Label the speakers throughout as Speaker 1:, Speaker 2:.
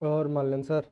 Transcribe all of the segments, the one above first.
Speaker 1: और मालन सर।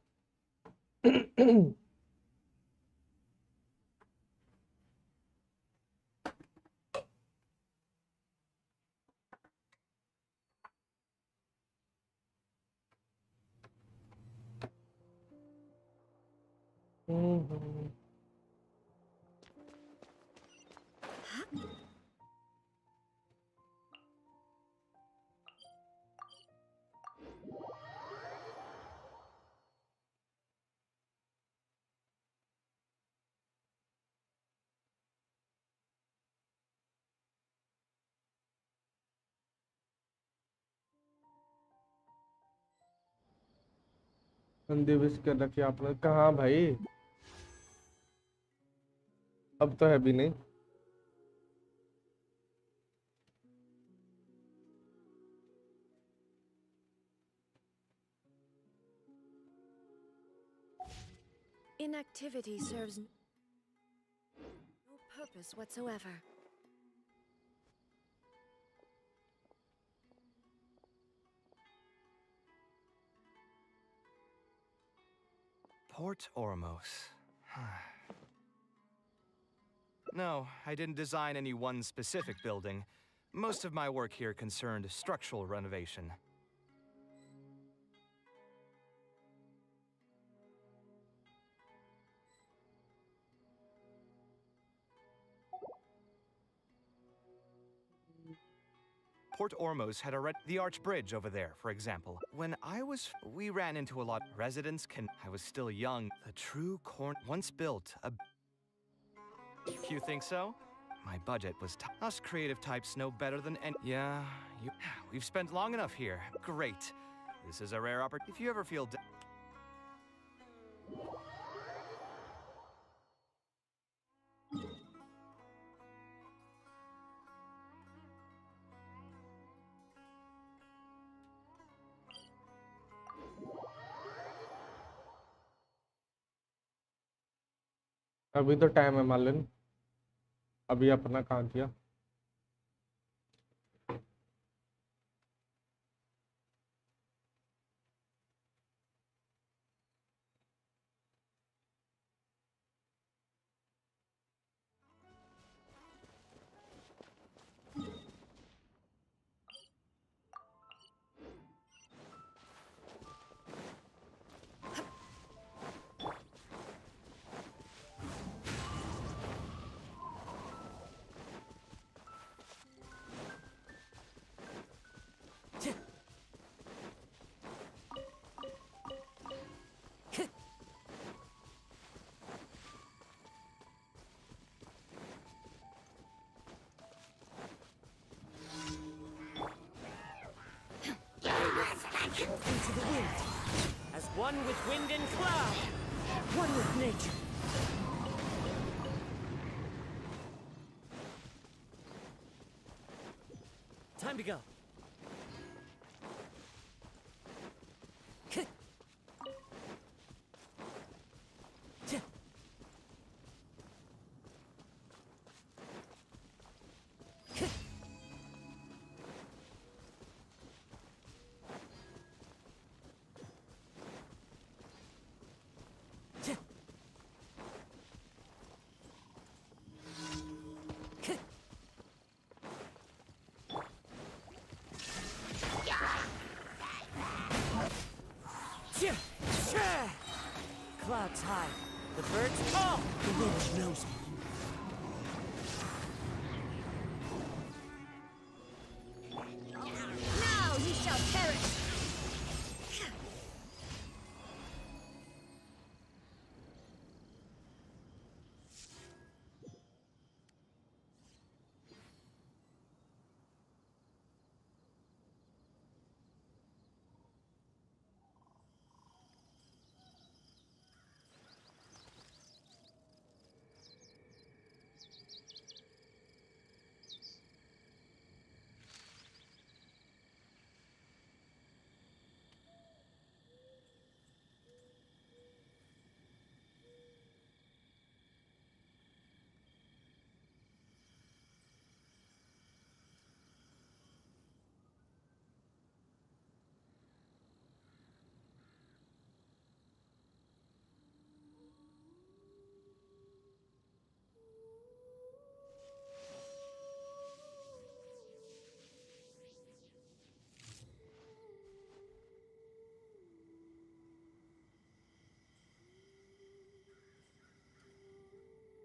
Speaker 1: बंदी विश कर रखी आपने कहाँ भाई? अब तो है भी नहीं।
Speaker 2: Inactivity serves no purpose whatsoever.
Speaker 3: Port Ormos. No, I didn't design any one specific building. Most of my work here concerned structural renovation. Port Ormos had the arch bridge over there, for example. When we ran into a lot. Residents I was still young. The true once built a. You think so? My budget was us creative types know better than any. Yeah, we've spent long enough here. Great. This is a rare opportunity. If you ever feel.
Speaker 1: अभी तो time है मालन, अभी अपना काम किया।
Speaker 4: Into the wind, as one with wind and cloud, one with nature. Time to go. Clouds high, the birds call, the wind knows me.
Speaker 2: Now you shall perish!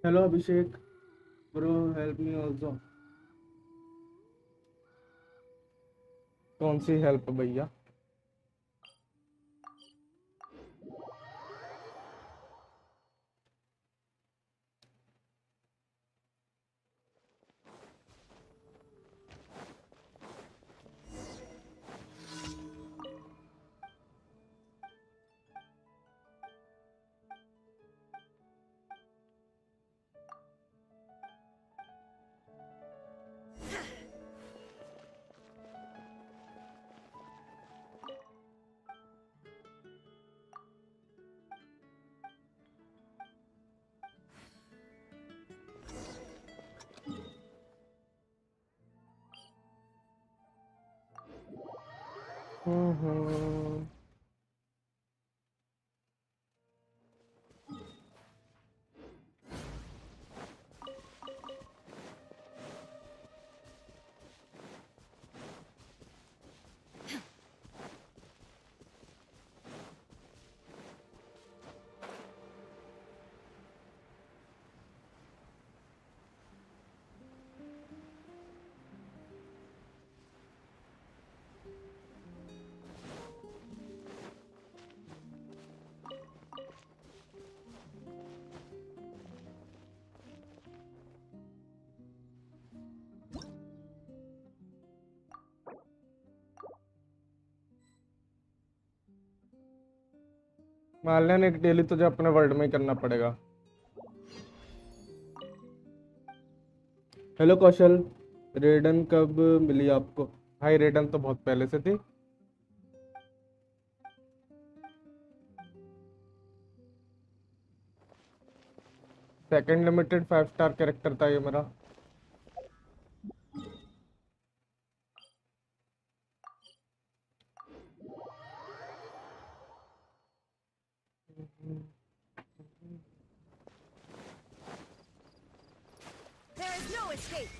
Speaker 1: Hello Abhishek bro, help me also. कौन सी help भैया? हम्म। माल्यान एक daily तुझे अपने world में ही करना पड़ेगा। Hello कौशल, रेडन कब मिली आपको? भाई रेडन तो बहुत पहले से थी। सेकंड लिमिटेड 5 स्टार कैरेक्टर था ये मेरा।
Speaker 2: There is no escape.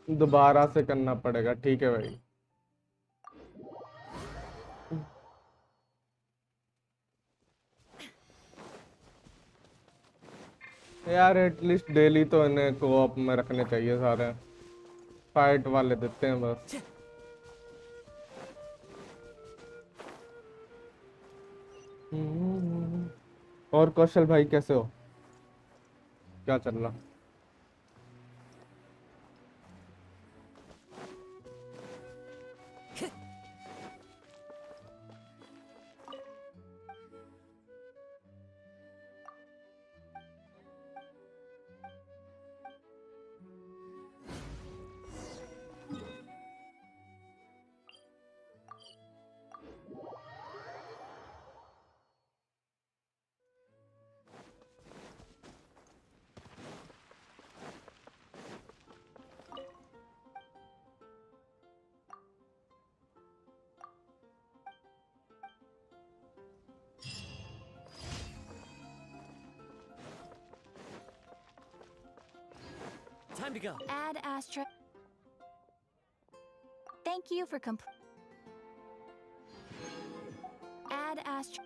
Speaker 1: दोबारा से करना पड़ेगा, ठीक है भाई। यार एटलीस्ट डेली तो इन्हें कोऑप में रखने चाहिए सारे, फाइट वाले देते हैं बस। और कौशल भाई कैसे हो? क्या चल रहा?
Speaker 4: Time to go.
Speaker 2: Add astra. Thank you for Add astra.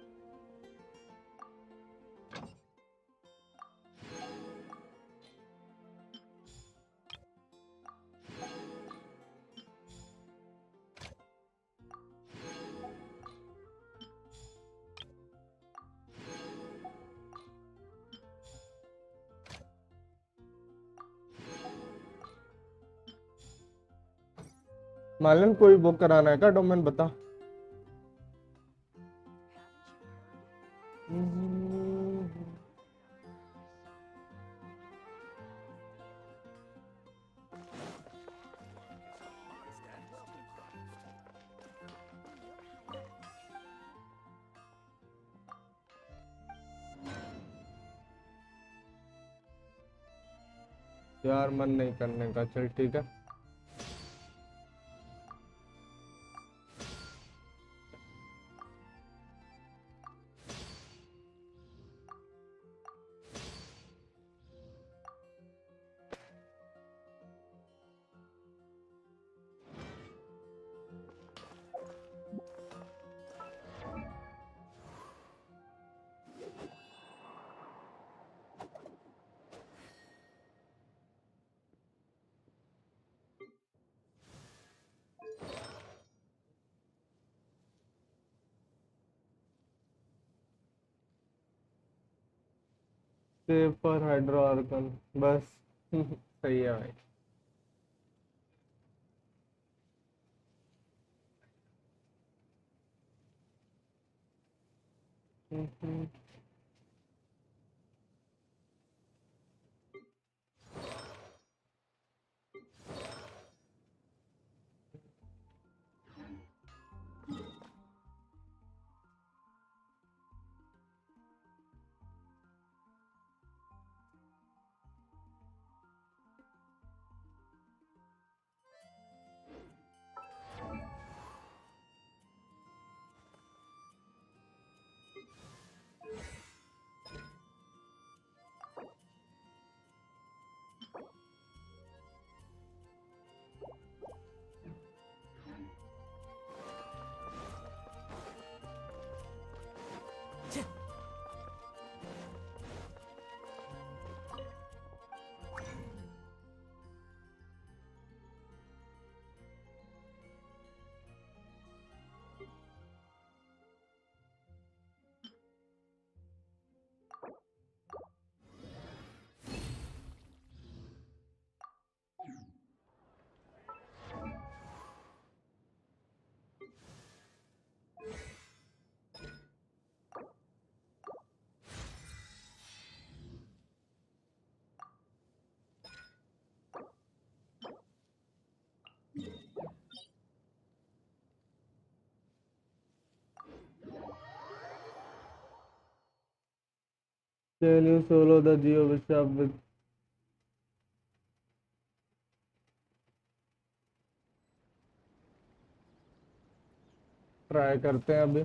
Speaker 1: मालन कोई बुक कराना है क्या डोमेन बता। यार मन नहीं करने का, चल ठीक है। सेव फॉर हाइड्रोआर्कन बस। सही है भाई। Can you solo the Geo Bishop with try करते हैं अभी।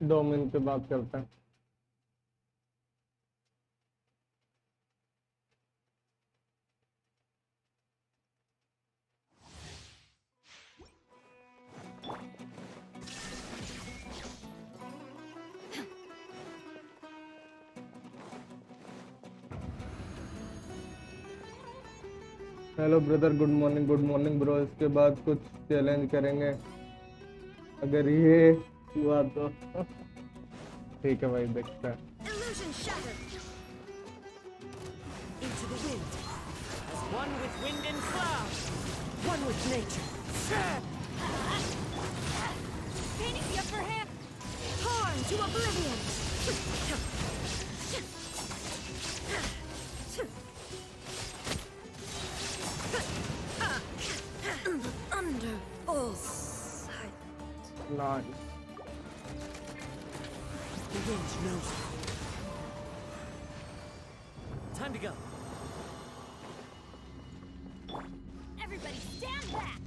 Speaker 1: दो मिनट के बाद करते हैं। Hello brother, good morning bro. इसके बाद कुछ चैलेंज करेंगे अगर ये हुआ तो। ठीक है भाई, देखते हैं।
Speaker 2: Illusion shattered.
Speaker 4: Into the wind. As one with wind and cloud. One with nature.
Speaker 2: Painting the upper hand. Torn to oblivion. Under full sight.
Speaker 1: Nice.
Speaker 4: The wind knows. Time to go.
Speaker 2: Everybody stand back.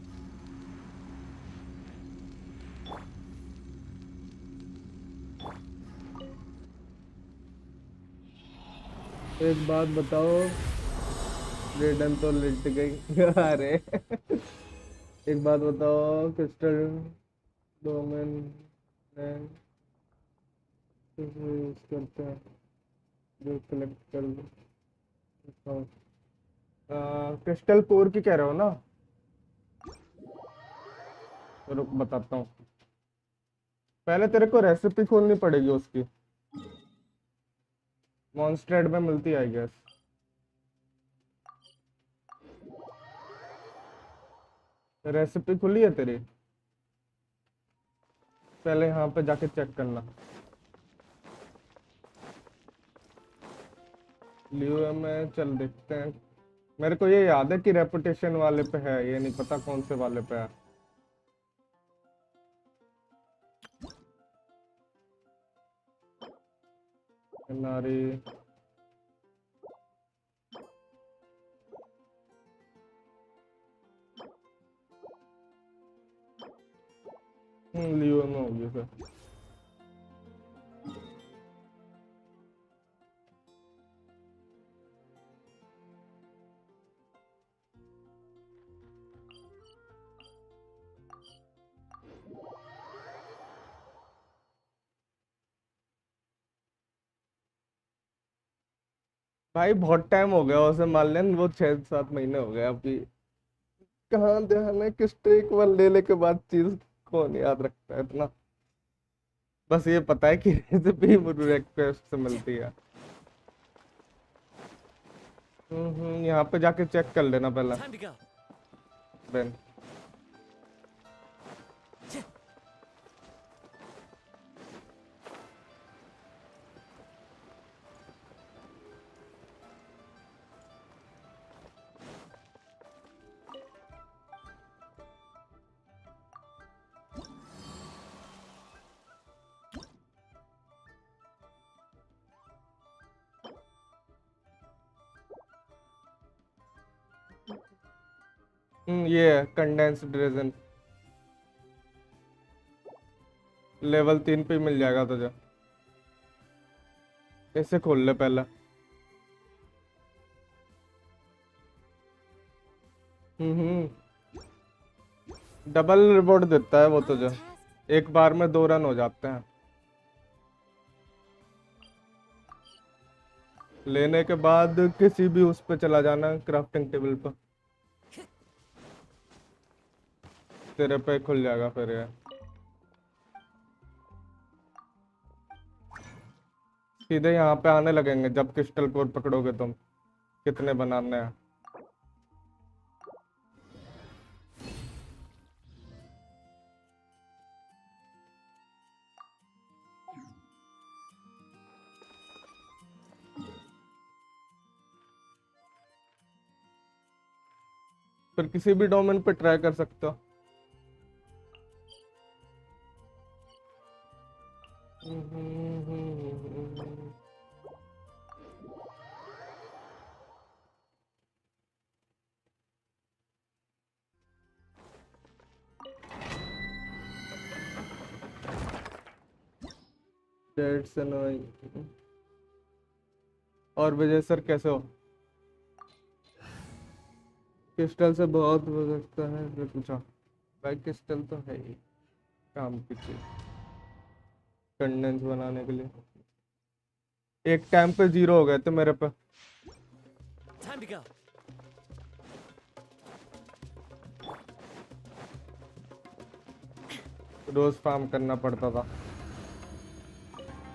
Speaker 1: एक बात बताओ, रेडन तो lit गई। अरे एक बात बताओ, crystal domain में यूज करते हैं जो कलेक्ट कर लो। क्रिस्टल कोर की कह रहे हो ना? रुक बताता हूँ। पहले तेरे को रेसिपी खोलनी पड़ेगी उसकी। मॉन्स्टरेड में मिलती है आई गेस। रेसिपी खुली है तेरी? पहले यहाँ पे जाके चेक करना। लियो में चल देखते हैं। मेरे को ये याद है कि रेपुटेशन वाले पे है, ये नहीं पता कौन से वाले पे है। नारी लियो में होगी सर। भाई बहुत टाइम हो गया उसे मान लें, वो 6-7 महीने हो गए अभी। कहाँ ध्यान है किस एक बार लेने के बाद चीज कौन याद रखता है इतना। बस ये पता है कि रेसिपी रिक्वेस्ट से मिलती है। यहाँ पे जाके चेक कर लेना पहले।
Speaker 4: Time to go.
Speaker 1: बेन ये है कंडेंस्ड रेजन, लेवल 3 पे ही मिल जाएगा तुझे। इसे खोल ले पहले। हम्म डबल रिवॉर्ड देता है वो
Speaker 2: All
Speaker 1: तुझे,
Speaker 2: tasks.
Speaker 1: एक बार में 2 रन हो जाते हैं। लेने के बाद किसी भी उस पे चला जाना क्राफ्टिंग टेबल पर, तेरे पे खुल जाएगा फिर ये। सीधे यहाँ पे आने लगेंगे जब क्रिस्टल कोर पकड़ोगे तुम, कितने बनाने हैं। फिर किसी भी डोमेन पे ट्राई कर सकते हो। That's annoying। और विजय सर कैसे हो? क्रिस्टल से बहुत हो सकता है जो पूछा। भाई क्रिस्टल तो है ही काम की चीज, कंडेंस बनाने के लिए। एक टाइम पे 0 हो गए थे मेरे पे।
Speaker 4: Time to go.
Speaker 1: रोज फार्म करना पड़ता था।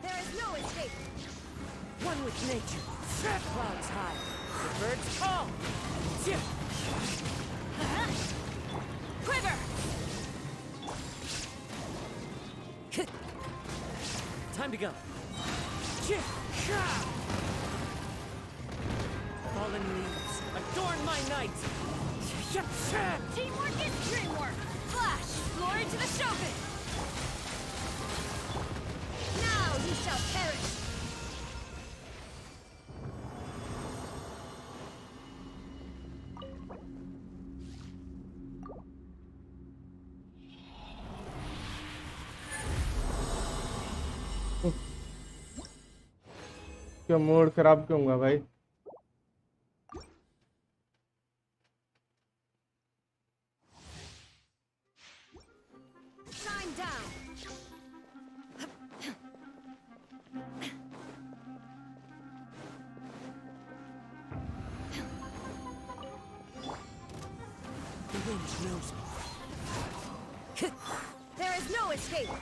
Speaker 2: There is no escape.
Speaker 4: One with nature. Clouds high. The birds call.
Speaker 2: Quiver.
Speaker 4: Time to go. Fallen leaves adorn my night.
Speaker 2: Teamwork is dreamwork. Flash, glory to the Shogun. Now you shall perish.
Speaker 1: क्यों mood खराब क्यों हुआ भाई?
Speaker 2: Shine down.
Speaker 4: The wind knows me.
Speaker 2: There is no escape.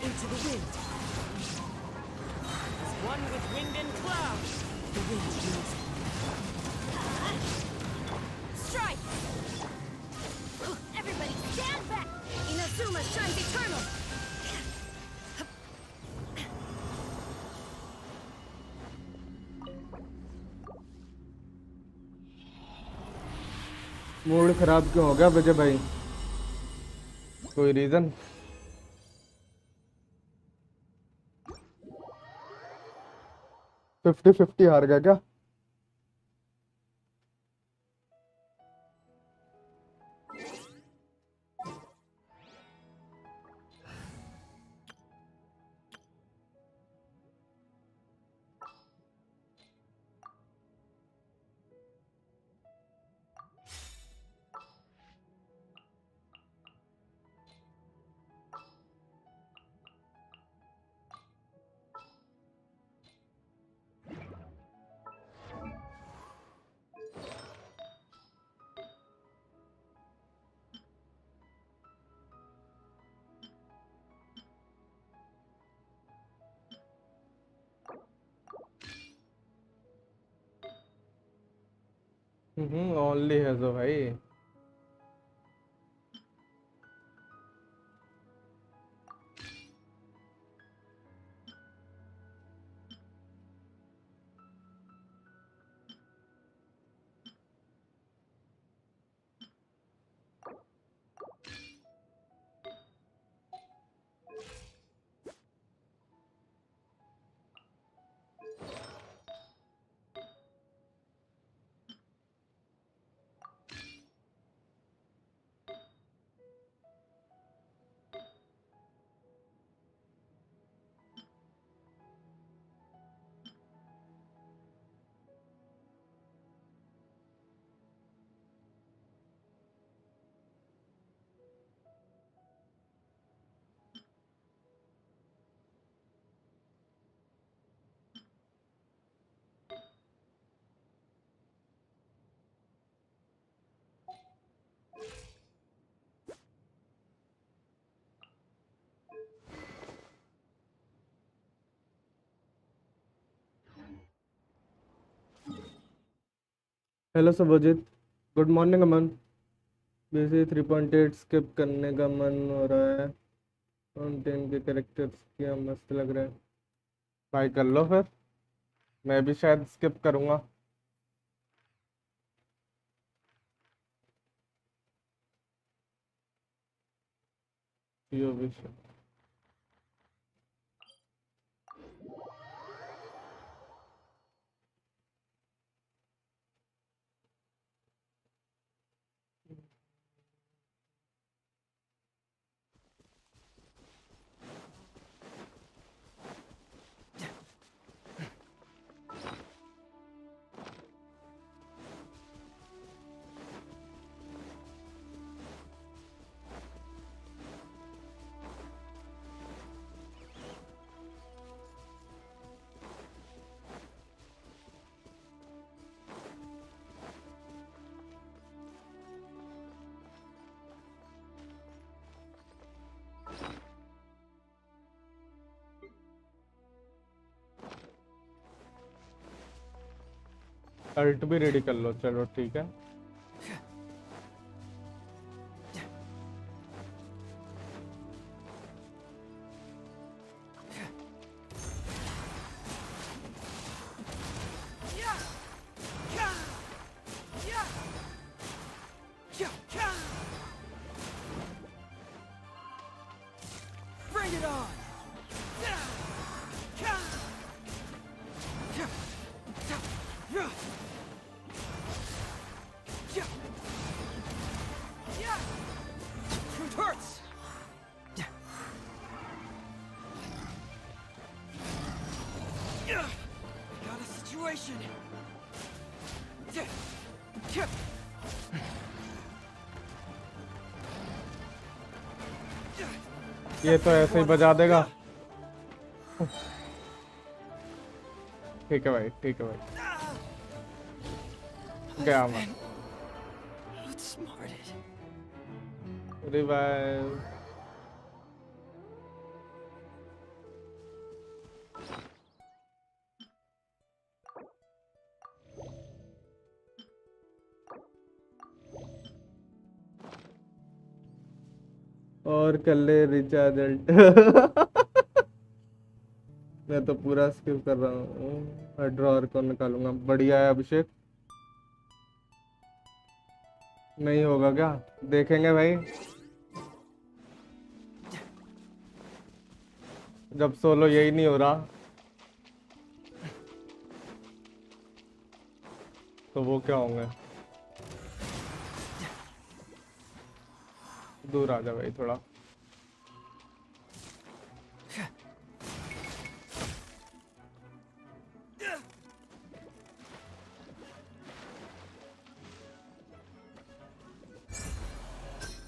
Speaker 4: Into the wind. As one with wind and cloud. The wind knows me.
Speaker 2: Strike. Everybody stand back. Inazuma shines eternal.
Speaker 1: Mood खराब क्यों हो गया विजय भाई? कोई reason? Fifty 50 हार गया क्या? Only है जो भाई। हेलो सुभजीत, गुड मॉर्निंग अमन। बीसी 3.8 स्किप करने का मन हो रहा है। फाउंटेन के कैरेक्टर्स क्या मस्त लग रहे हैं भाई, कर लो फिर। मैं भी शायद स्किप करूँगा। यो भी अल्ट भी रेडी कर लो, चलो ठीक है।
Speaker 4: Bring it on! Truth hurts! I got a situation!
Speaker 1: ये तो ऐसे ही बजा देगा। ठीक है भाई, ठीक है भाई। गया मैं।
Speaker 4: Outsmarted.
Speaker 1: रिवाइव। और कर ले रिचार्ज अल्ट। मैं तो पूरा स्किप कर रहा हूँ। ड्रॉअर को निकालूंगा। बढ़िया है अभिषेक। नहीं होगा क्या, देखेंगे भाई। जब सोलो यही नहीं हो रहा तो वो क्या होंगे। दूर आ जा भाई थोड़ा।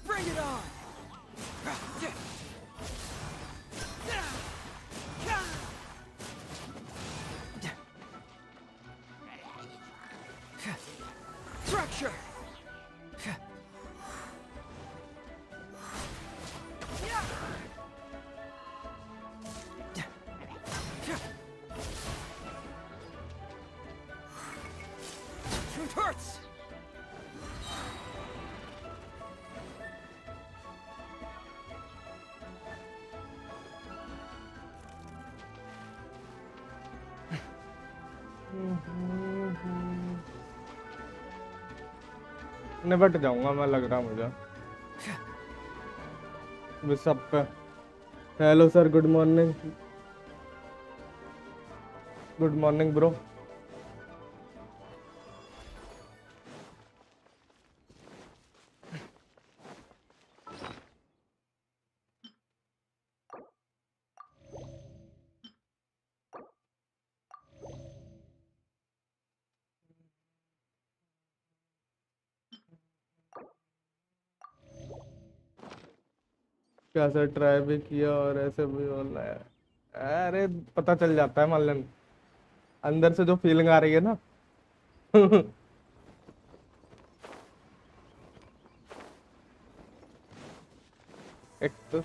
Speaker 4: Bring it on! Structure! Truth hurts!
Speaker 1: निपट जाऊंगा मैं, लग रहा मुझे बस सब पे। Hello sir, good morning. Good morning bro. कैसे ट्राई भी किया और ऐसे भी बोल रहा है। अरे पता चल जाता है मालन, अंदर से जो फीलिंग आ रही है ना। एक तो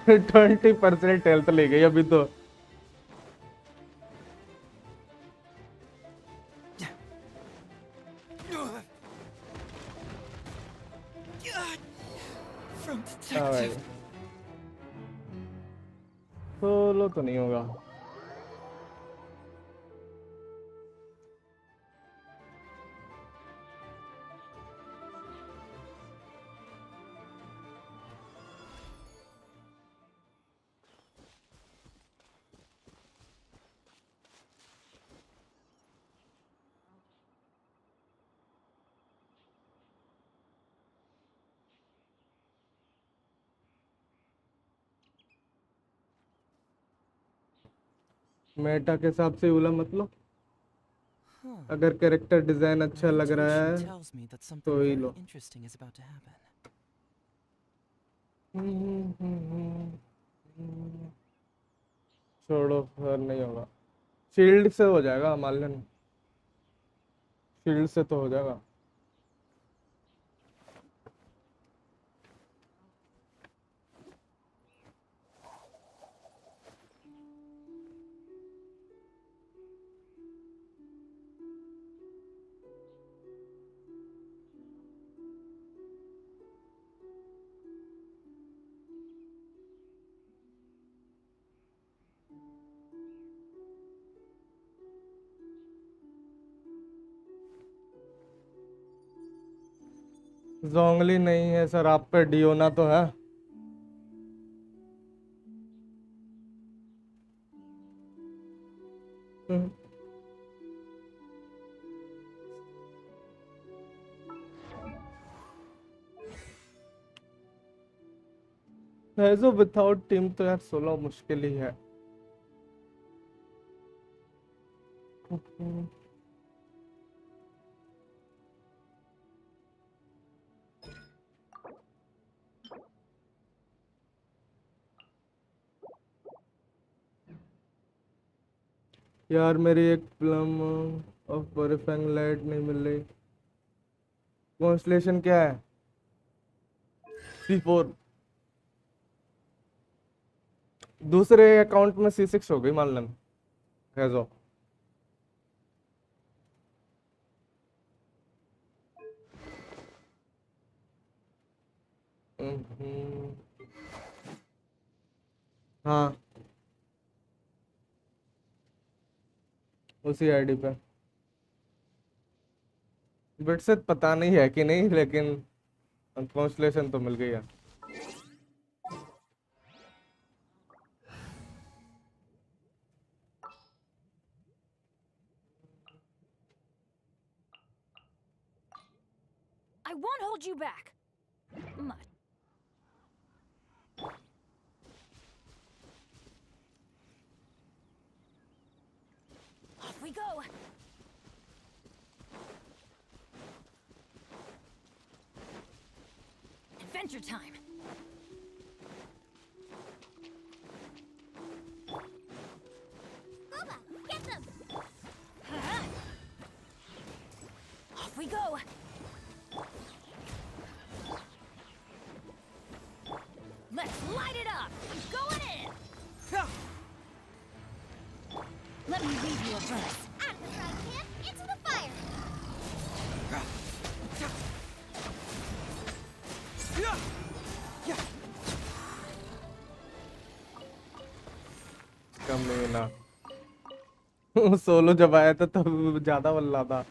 Speaker 4: Hey!
Speaker 1: 20% हेल्थ ले गई अभी तो।
Speaker 4: From
Speaker 1: हाँ भाई,
Speaker 4: detective.
Speaker 1: सोलो तो नहीं होगा। मेटा के हिसाब से बोला मतलब,
Speaker 4: Huh.
Speaker 1: अगर कैरेक्टर डिजाइन
Speaker 4: My
Speaker 1: अच्छा लग रहा
Speaker 4: intuition
Speaker 1: है
Speaker 4: tells me that something
Speaker 1: तो ही
Speaker 4: very
Speaker 1: low.
Speaker 4: interesting is about to happen.
Speaker 1: छोड़ो, फिर नहीं होगा। शील्ड से हो जाएगा मालन, शील्ड से तो हो जाएगा। जोंगली नहीं है सर, आप पे डियोना तो है। है जो विदाउट टीम तो यार सोलो मुश्किल ही है। यार मेरी एक प्लम ऑफ बर्फेंग लाइट नहीं मिल रही। कॉन्स्टलेशन क्या है? C4। दूसरे अकाउंट में C6 हो गई मान लन, है जो। हम्म, हाँ, उसी आईडी पे। बट से पता नहीं है कि नहीं, लेकिन कॉन्स्टलेशन तो मिल गई है।
Speaker 2: back. Much. Off we go. Adventure time. Booba, get them. Off we go. Let's light it up. Going in. Let me leave you a verse. Out of the frying pan, into the fire.
Speaker 1: कम नहीं ना solo जब आया था तब ज्यादा बल्ला था।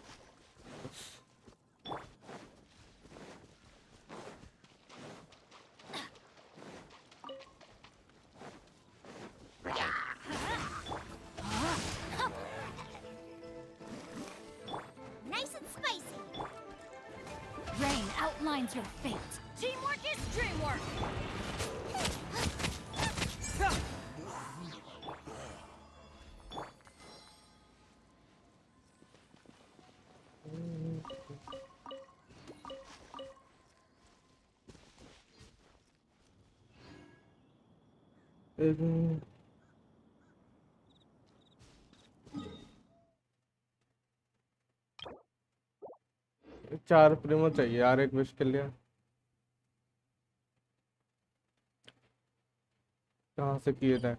Speaker 2: Nice and spicy. Rain outlines your fate. Teamwork is dreamwork.
Speaker 1: चार प्रीमो चाहिए यार एक विश के लिए। कहाँ से किए थे?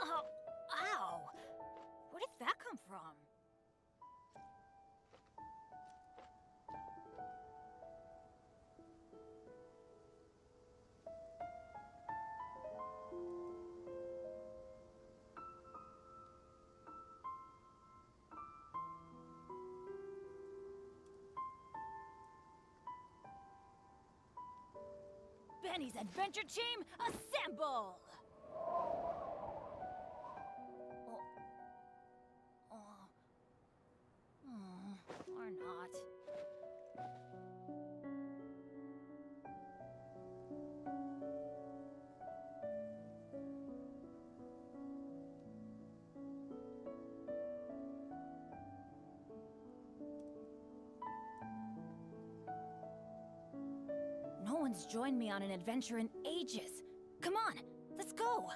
Speaker 2: Oh, ow. Where did that come from? Benny's Adventure Team, assemble! Or not. No one's joined me on an adventure in ages. Come on, let's go!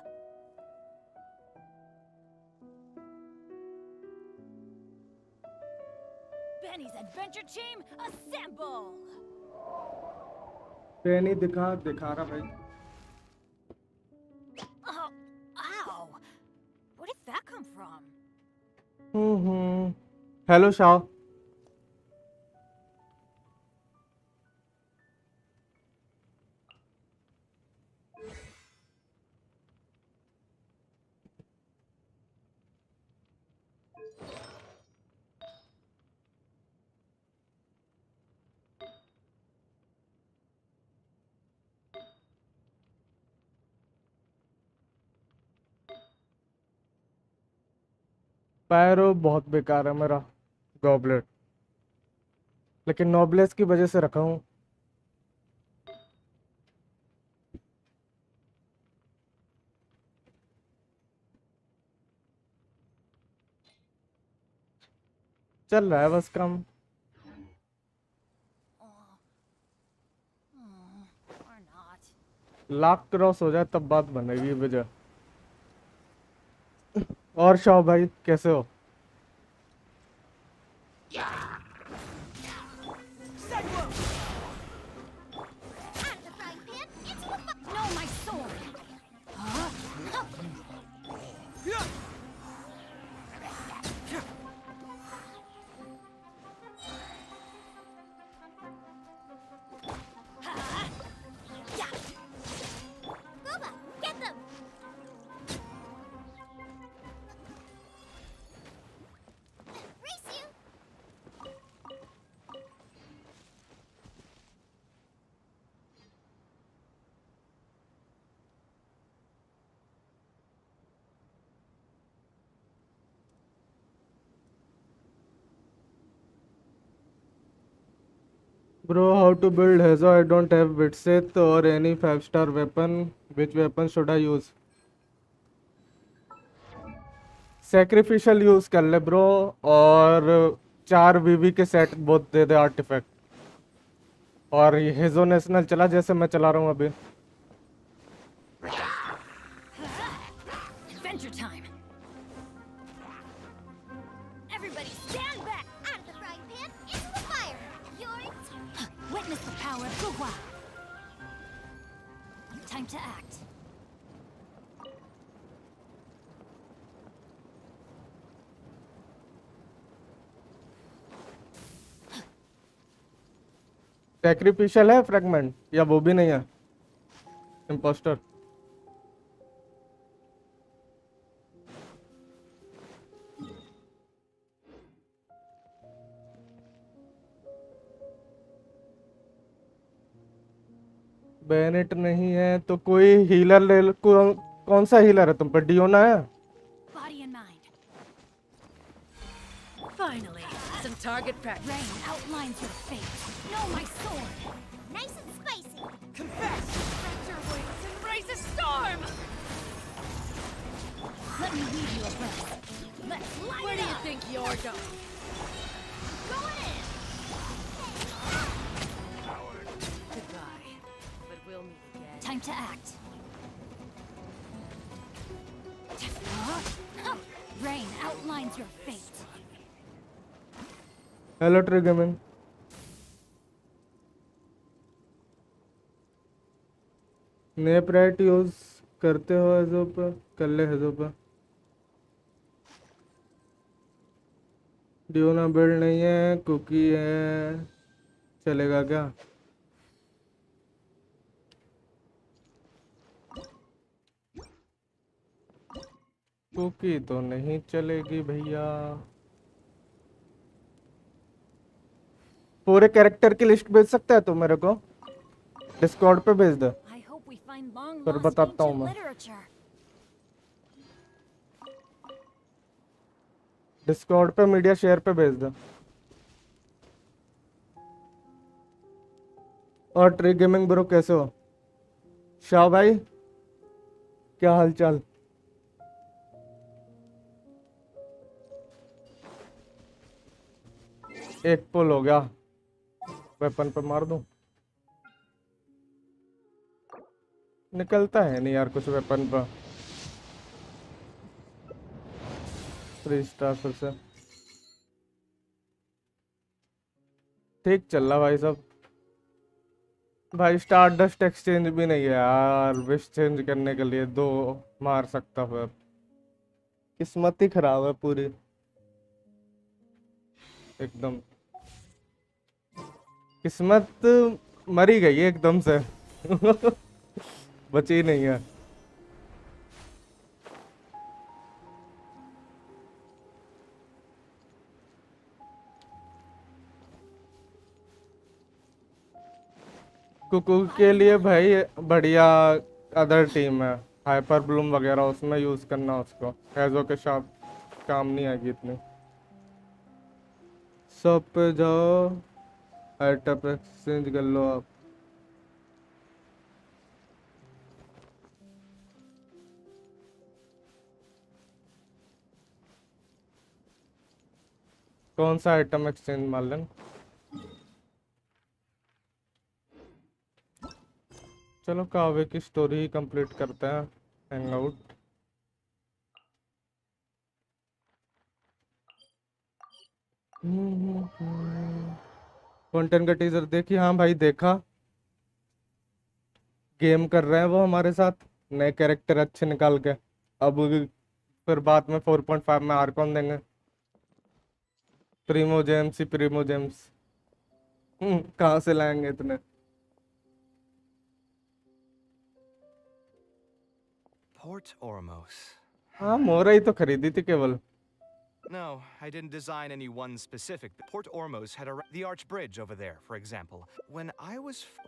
Speaker 2: Benny's Adventure Team, assemble!
Speaker 1: नहीं दिखा रहा भाई।
Speaker 2: Oh, ow! Where did that come from?
Speaker 1: Hello Shah. पैरो बहुत बेकार है मेरा goblet, लेकिन नोब्लेस की वजह से रखा हूँ। चल रहा है बस काम।
Speaker 2: Or not.
Speaker 1: लाख क्रॉस हो जाए तब बात बनेगी वजह। और शाह भाई कैसे हो?
Speaker 2: No, my
Speaker 1: Bro, how to build Hazo? I don't have Witsit or any 5-star weapon. Which weapon should I use? Sacrificial use कर ले ब्रो, और 4 वीवी के सेट बहुत दे दे आर्टिफैक्ट, और ये हेजो नेशनल चला जैसे मैं चला रहा हूँ अभी.
Speaker 2: Adventure time. Everybody stand back.
Speaker 5: Out of the frying pan, into the fire.
Speaker 2: Witness the power of Gugwa. Time to act.
Speaker 1: Sacrificial है फ्रैगमेंट या वो भी नहीं है? इम्पोस्टर. बेनेट नहीं है तो कोई हीलर ले लो. कौन सा हीलर है तुम पे? डियोना है?
Speaker 2: Body and mind.
Speaker 4: Finally, some target practice.
Speaker 2: Rain outlines your fate. Know my sword.
Speaker 5: Nice and spicy.
Speaker 4: Confess! Stretch your wings and raise a storm!
Speaker 2: Let me lead you a breath. Let's light
Speaker 4: Where
Speaker 2: it
Speaker 4: do you
Speaker 2: up.
Speaker 4: think you're going?
Speaker 5: Go in.
Speaker 4: Goodbye. But we'll meet again.
Speaker 2: Time to act. Huh? Rain outlines your fate.
Speaker 1: Hello triggerman. नेप right use करते हो हेजो पे? कर ले हेजो पे. डियोना build नहीं है, कुकी है, चलेगा क्या? कुकी तो नहीं चलेगी भैया. पूरे कैरेक्टर की लिस्ट भेज सकता है तो मेरे को डिस्कॉर्ड पे भेज दे.
Speaker 2: I hope we find long
Speaker 1: फिर
Speaker 2: lost
Speaker 1: बताता हूँ
Speaker 2: ancient
Speaker 1: मैं.
Speaker 2: literature.
Speaker 1: डिस्कॉर्ड पे मीडिया शेयर पे भेज दे. और ट्री गेमिंग ब्रो कैसे हो? शाह भाई क्या हाल चाल? एक पुल हो गया. वेपन पे मार दूं? निकलता है नहीं यार कुछ वेपन पर. 3 स्टार फिर से. ठीक चल रहा भाई सब. भाई स्टार डस्ट एक्सचेंज भी नहीं है यार. विश चेंज करने के लिए 2 मार सकता हूँ. किस्मत ही खराब है पूरी एकदम. किस्मत मरी गई है एकदम से. बची नहीं है. कुकू के लिए भाई बढ़िया अदर टीम है, हाइपर ब्लूम वगैरह, उसमें यूज करना उसको. हैजो के साथ काम नहीं आएगी इतनी. सब पे जाओ, आइटम एक्सचेंज कर लो आप. कौन सा आइटम एक्सचेंज मार लें? चलो कावे की स्टोरी कंप्लीट करते हैं. Hang out. कंटेंट का टीजर देखी? हाँ भाई देखा. गेम कर रहे हैं वो हमारे साथ, नए कैरेक्टर अच्छे निकाल के. अब फिर बाद में 4.5 में आर्कॉन देंगे. प्रीमो जेम्स ही प्रीमो जेम्स. कहाँ से लाएंगे इतने?
Speaker 3: Port Ormos.
Speaker 1: हाँ मोरा ही तो खरीदी थी केवल.
Speaker 3: No, I didn't design any one specific. Port Ormos had the arch bridge over there, for example. When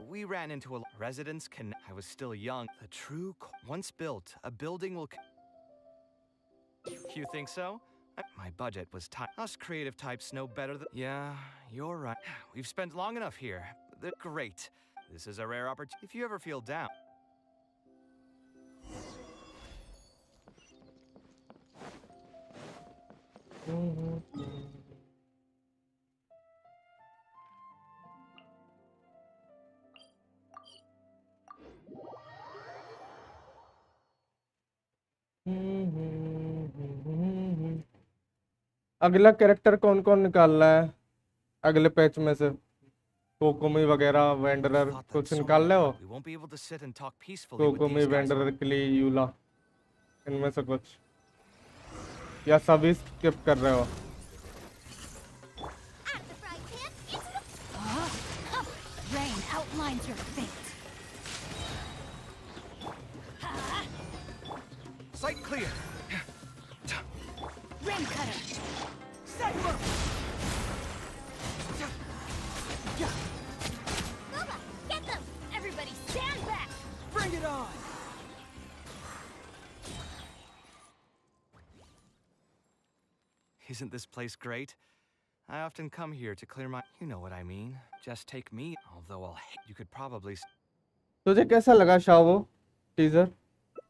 Speaker 3: we ran into a residence I was still young. The true once built, a building will. You think so? My budget was tight. Us creative types know better than. Yeah, you're right. We've spent long enough here. They're great. This is a rare opportunity. If you ever feel down.
Speaker 1: अगला character कौन कौन निकाल रहा है अगले patch में से? कोकोमी वगैरह, वेंडरर
Speaker 3: Thought that
Speaker 1: कुछ
Speaker 3: so
Speaker 1: निकाल
Speaker 3: many
Speaker 1: ले हो?
Speaker 3: we won't be able to sit and talk peacefully with
Speaker 1: कोकोमी,
Speaker 3: these guys.
Speaker 1: वेंडरर के लिए यूला, इनमें से कुछ, या सभी स्किप कर रहे हो?
Speaker 5: Out of the frying pan, into the
Speaker 2: Rain outlines your fate.
Speaker 3: Sight clear.
Speaker 2: Rim cutter.
Speaker 5: Nova, get them!
Speaker 2: Everybody stand back.
Speaker 4: Bring it on!
Speaker 3: Isn't this place great? I often come here to clear my... You know what I mean. Just take me. Although I'll hate... You could probably...
Speaker 1: तुझे कैसा लगा शावो teaser?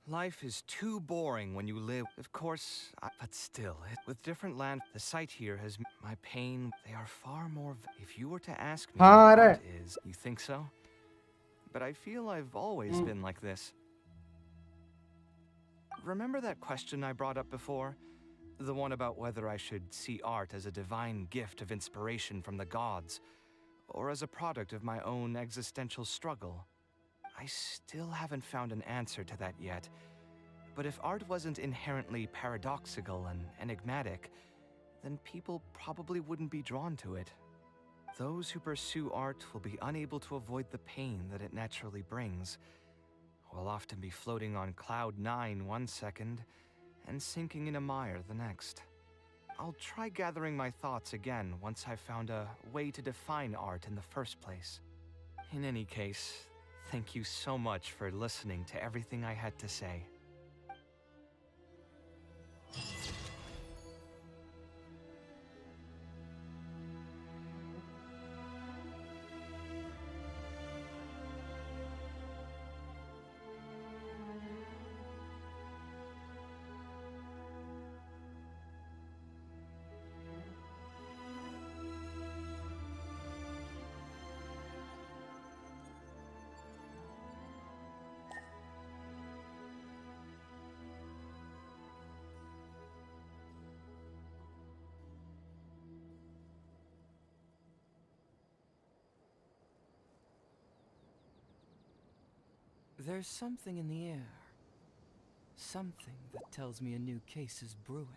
Speaker 3: Life is too boring when you live. Of course, but still, with different land, the sight here has... My pain, they are far more... If you were to ask me
Speaker 1: हाँ,
Speaker 3: what
Speaker 1: अरे।
Speaker 3: art is, you think so? But I feel I've always been like this. Remember that question I brought up before? The one about whether I should see art as a divine gift of inspiration from the gods, or as a product of my own existential struggle. I still haven't found an answer to that yet. But if art wasn't inherently paradoxical and enigmatic, then people probably wouldn't be drawn to it. Those who pursue art will be unable to avoid the pain that it naturally brings. Will often be floating on cloud 9 one second, and sinking in a mire the next. I'll try gathering my thoughts again once I've found a way to define art in the first place. In any case, thank you so much for listening to everything I had to say.
Speaker 6: There's something in the air. Something that tells me a new case is brewing.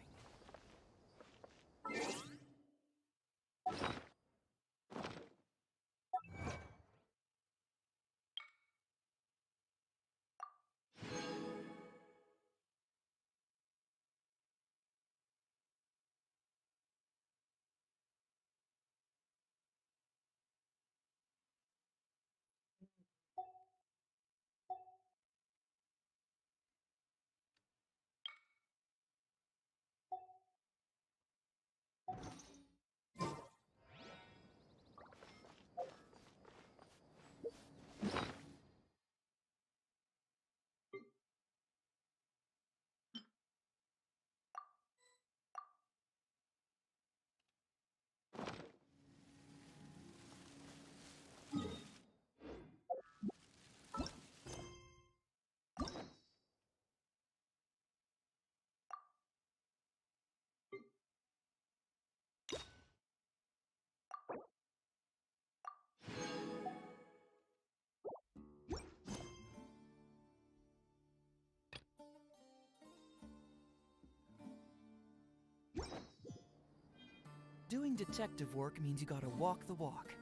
Speaker 6: Doing detective work means you gotta walk the walk.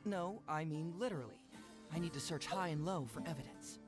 Speaker 6: No, I mean literally. I need to search high and low for evidence.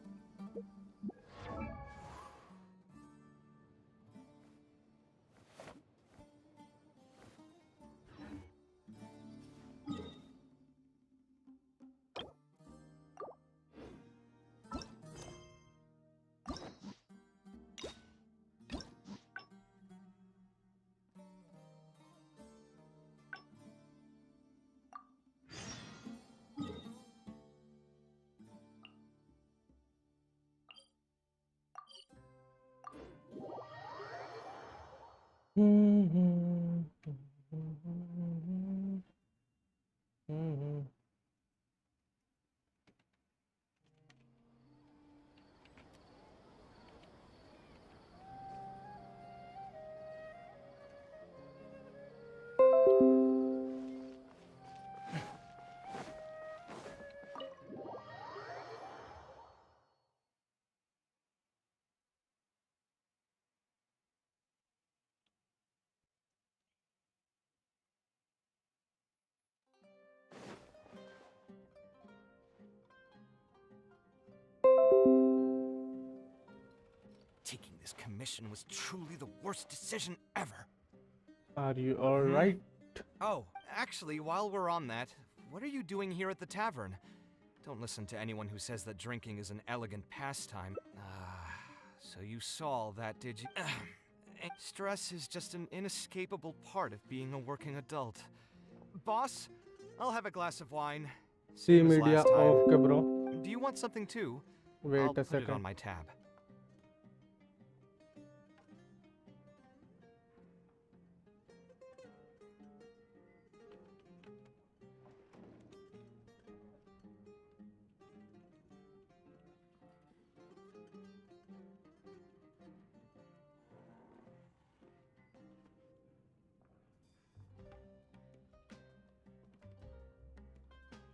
Speaker 3: Taking this commission was truly the worst decision ever.
Speaker 1: Are you all right?
Speaker 3: Oh, actually, while we're on that, what are you doing here at the tavern? Don't listen to anyone who says that drinking is an elegant pastime. So you saw all that, did you? Stress is just an inescapable part of being a working adult. Boss, I'll have a glass of wine.
Speaker 1: See
Speaker 3: Same as
Speaker 1: media
Speaker 3: last time.
Speaker 1: off, bro.
Speaker 3: Do you want something too?
Speaker 1: Wait
Speaker 3: I'll
Speaker 1: a
Speaker 3: put it
Speaker 1: second.
Speaker 3: on my tab.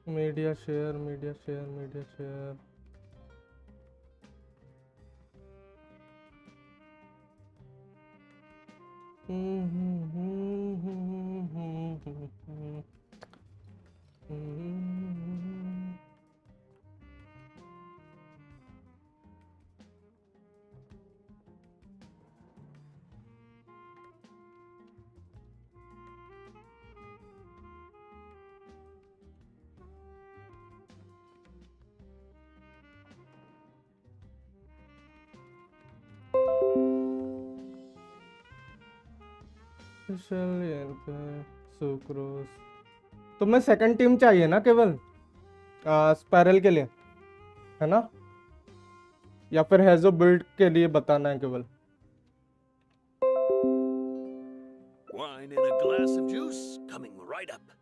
Speaker 1: Media share, media share, media share. Sucrose तुम्हें second team चाहिए ना केवल spiral के लिए है ना या फिर हेजो बिल्ड के लिए बताना है केवल
Speaker 7: Wine and a glass of juice coming right up.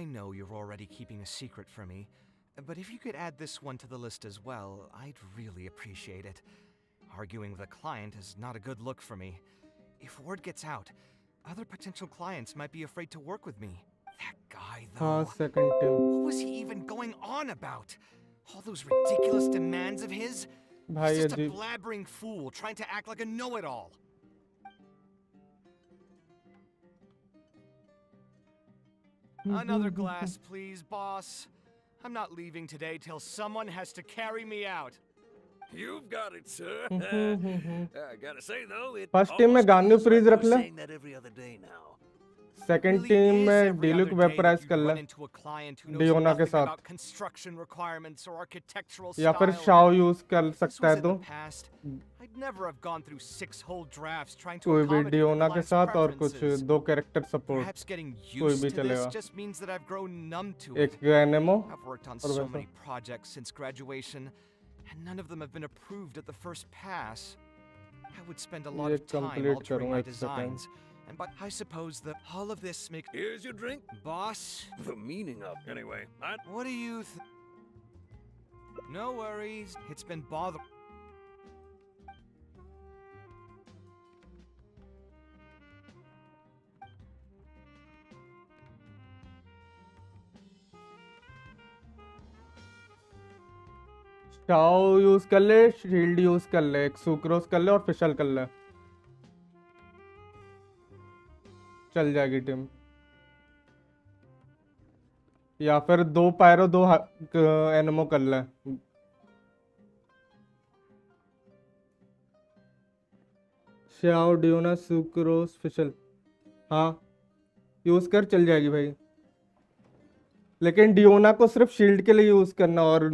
Speaker 3: I know you're already keeping a secret from me, but if you could add this one to the list as well, I'd really appreciate it. Arguing with a client is not a good look for me. If word gets out, other potential clients might be afraid to work with me. That guy, though.
Speaker 1: हाँ second team
Speaker 3: What was he even going on about? All those ridiculous demands of his?
Speaker 1: भाई
Speaker 3: He's just a
Speaker 1: अजीब
Speaker 3: blabbering fool trying to act like a know-it-all. Another glass, please, boss. I'm not leaving today till someone has to carry me out.
Speaker 7: You've got it, sir. I gotta say though, it
Speaker 1: first team में
Speaker 7: almost
Speaker 1: गान्यू
Speaker 7: feels
Speaker 1: freeze
Speaker 7: like
Speaker 1: रख
Speaker 7: we're
Speaker 1: ले
Speaker 7: saying that every other day now.
Speaker 1: Second
Speaker 3: Really
Speaker 1: team
Speaker 3: is
Speaker 1: में
Speaker 3: every
Speaker 1: डिलुक
Speaker 3: other day that
Speaker 1: vaporise
Speaker 3: you
Speaker 1: कर ले
Speaker 3: run into a client who knows
Speaker 1: डियोना के
Speaker 3: nothing
Speaker 1: साथ
Speaker 3: about construction requirements or architectural
Speaker 1: या फिर
Speaker 3: style.
Speaker 1: Shao use कर
Speaker 3: If this
Speaker 1: सकता
Speaker 3: was
Speaker 1: है
Speaker 3: in
Speaker 1: तो
Speaker 3: the past, I'd never have gone through 6 whole drafts trying to
Speaker 1: कोई भी
Speaker 3: accommodate the
Speaker 1: डियोना के
Speaker 3: client's
Speaker 1: साथ और कुछ
Speaker 3: preferences.
Speaker 1: दो कैरेक्टर सपोर्ट
Speaker 3: Perhaps getting
Speaker 1: कोई
Speaker 3: used
Speaker 1: भी
Speaker 3: to this
Speaker 1: चलेगा
Speaker 3: just means that I've grown numb to
Speaker 1: एक
Speaker 3: it.
Speaker 1: एनेमो
Speaker 3: I've worked on
Speaker 1: और
Speaker 3: so
Speaker 1: वैसा
Speaker 3: many projects since graduation, and none of them have been approved at the first pass. I would spend a lot
Speaker 1: ये
Speaker 3: of time
Speaker 1: complete
Speaker 3: altering
Speaker 1: करूंगा
Speaker 3: my
Speaker 1: एक second
Speaker 3: designs, and but I suppose that all of this makes
Speaker 7: Here's your drink.
Speaker 3: boss.
Speaker 7: The meaning of anyway.
Speaker 3: What do you? No worries. It's been bother.
Speaker 1: Shao use कर ले shield use कर ले एक sucrose कर ले और फिशल कर ले चल जाएगी टीम या फिर दो पायरो दो एनिमो कर ले शाओ डियोना सुक्रोज फिशल हाँ यूज कर चल जाएगी भाई लेकिन डियोना को सिर्फ शील्ड के लिए यूज करना और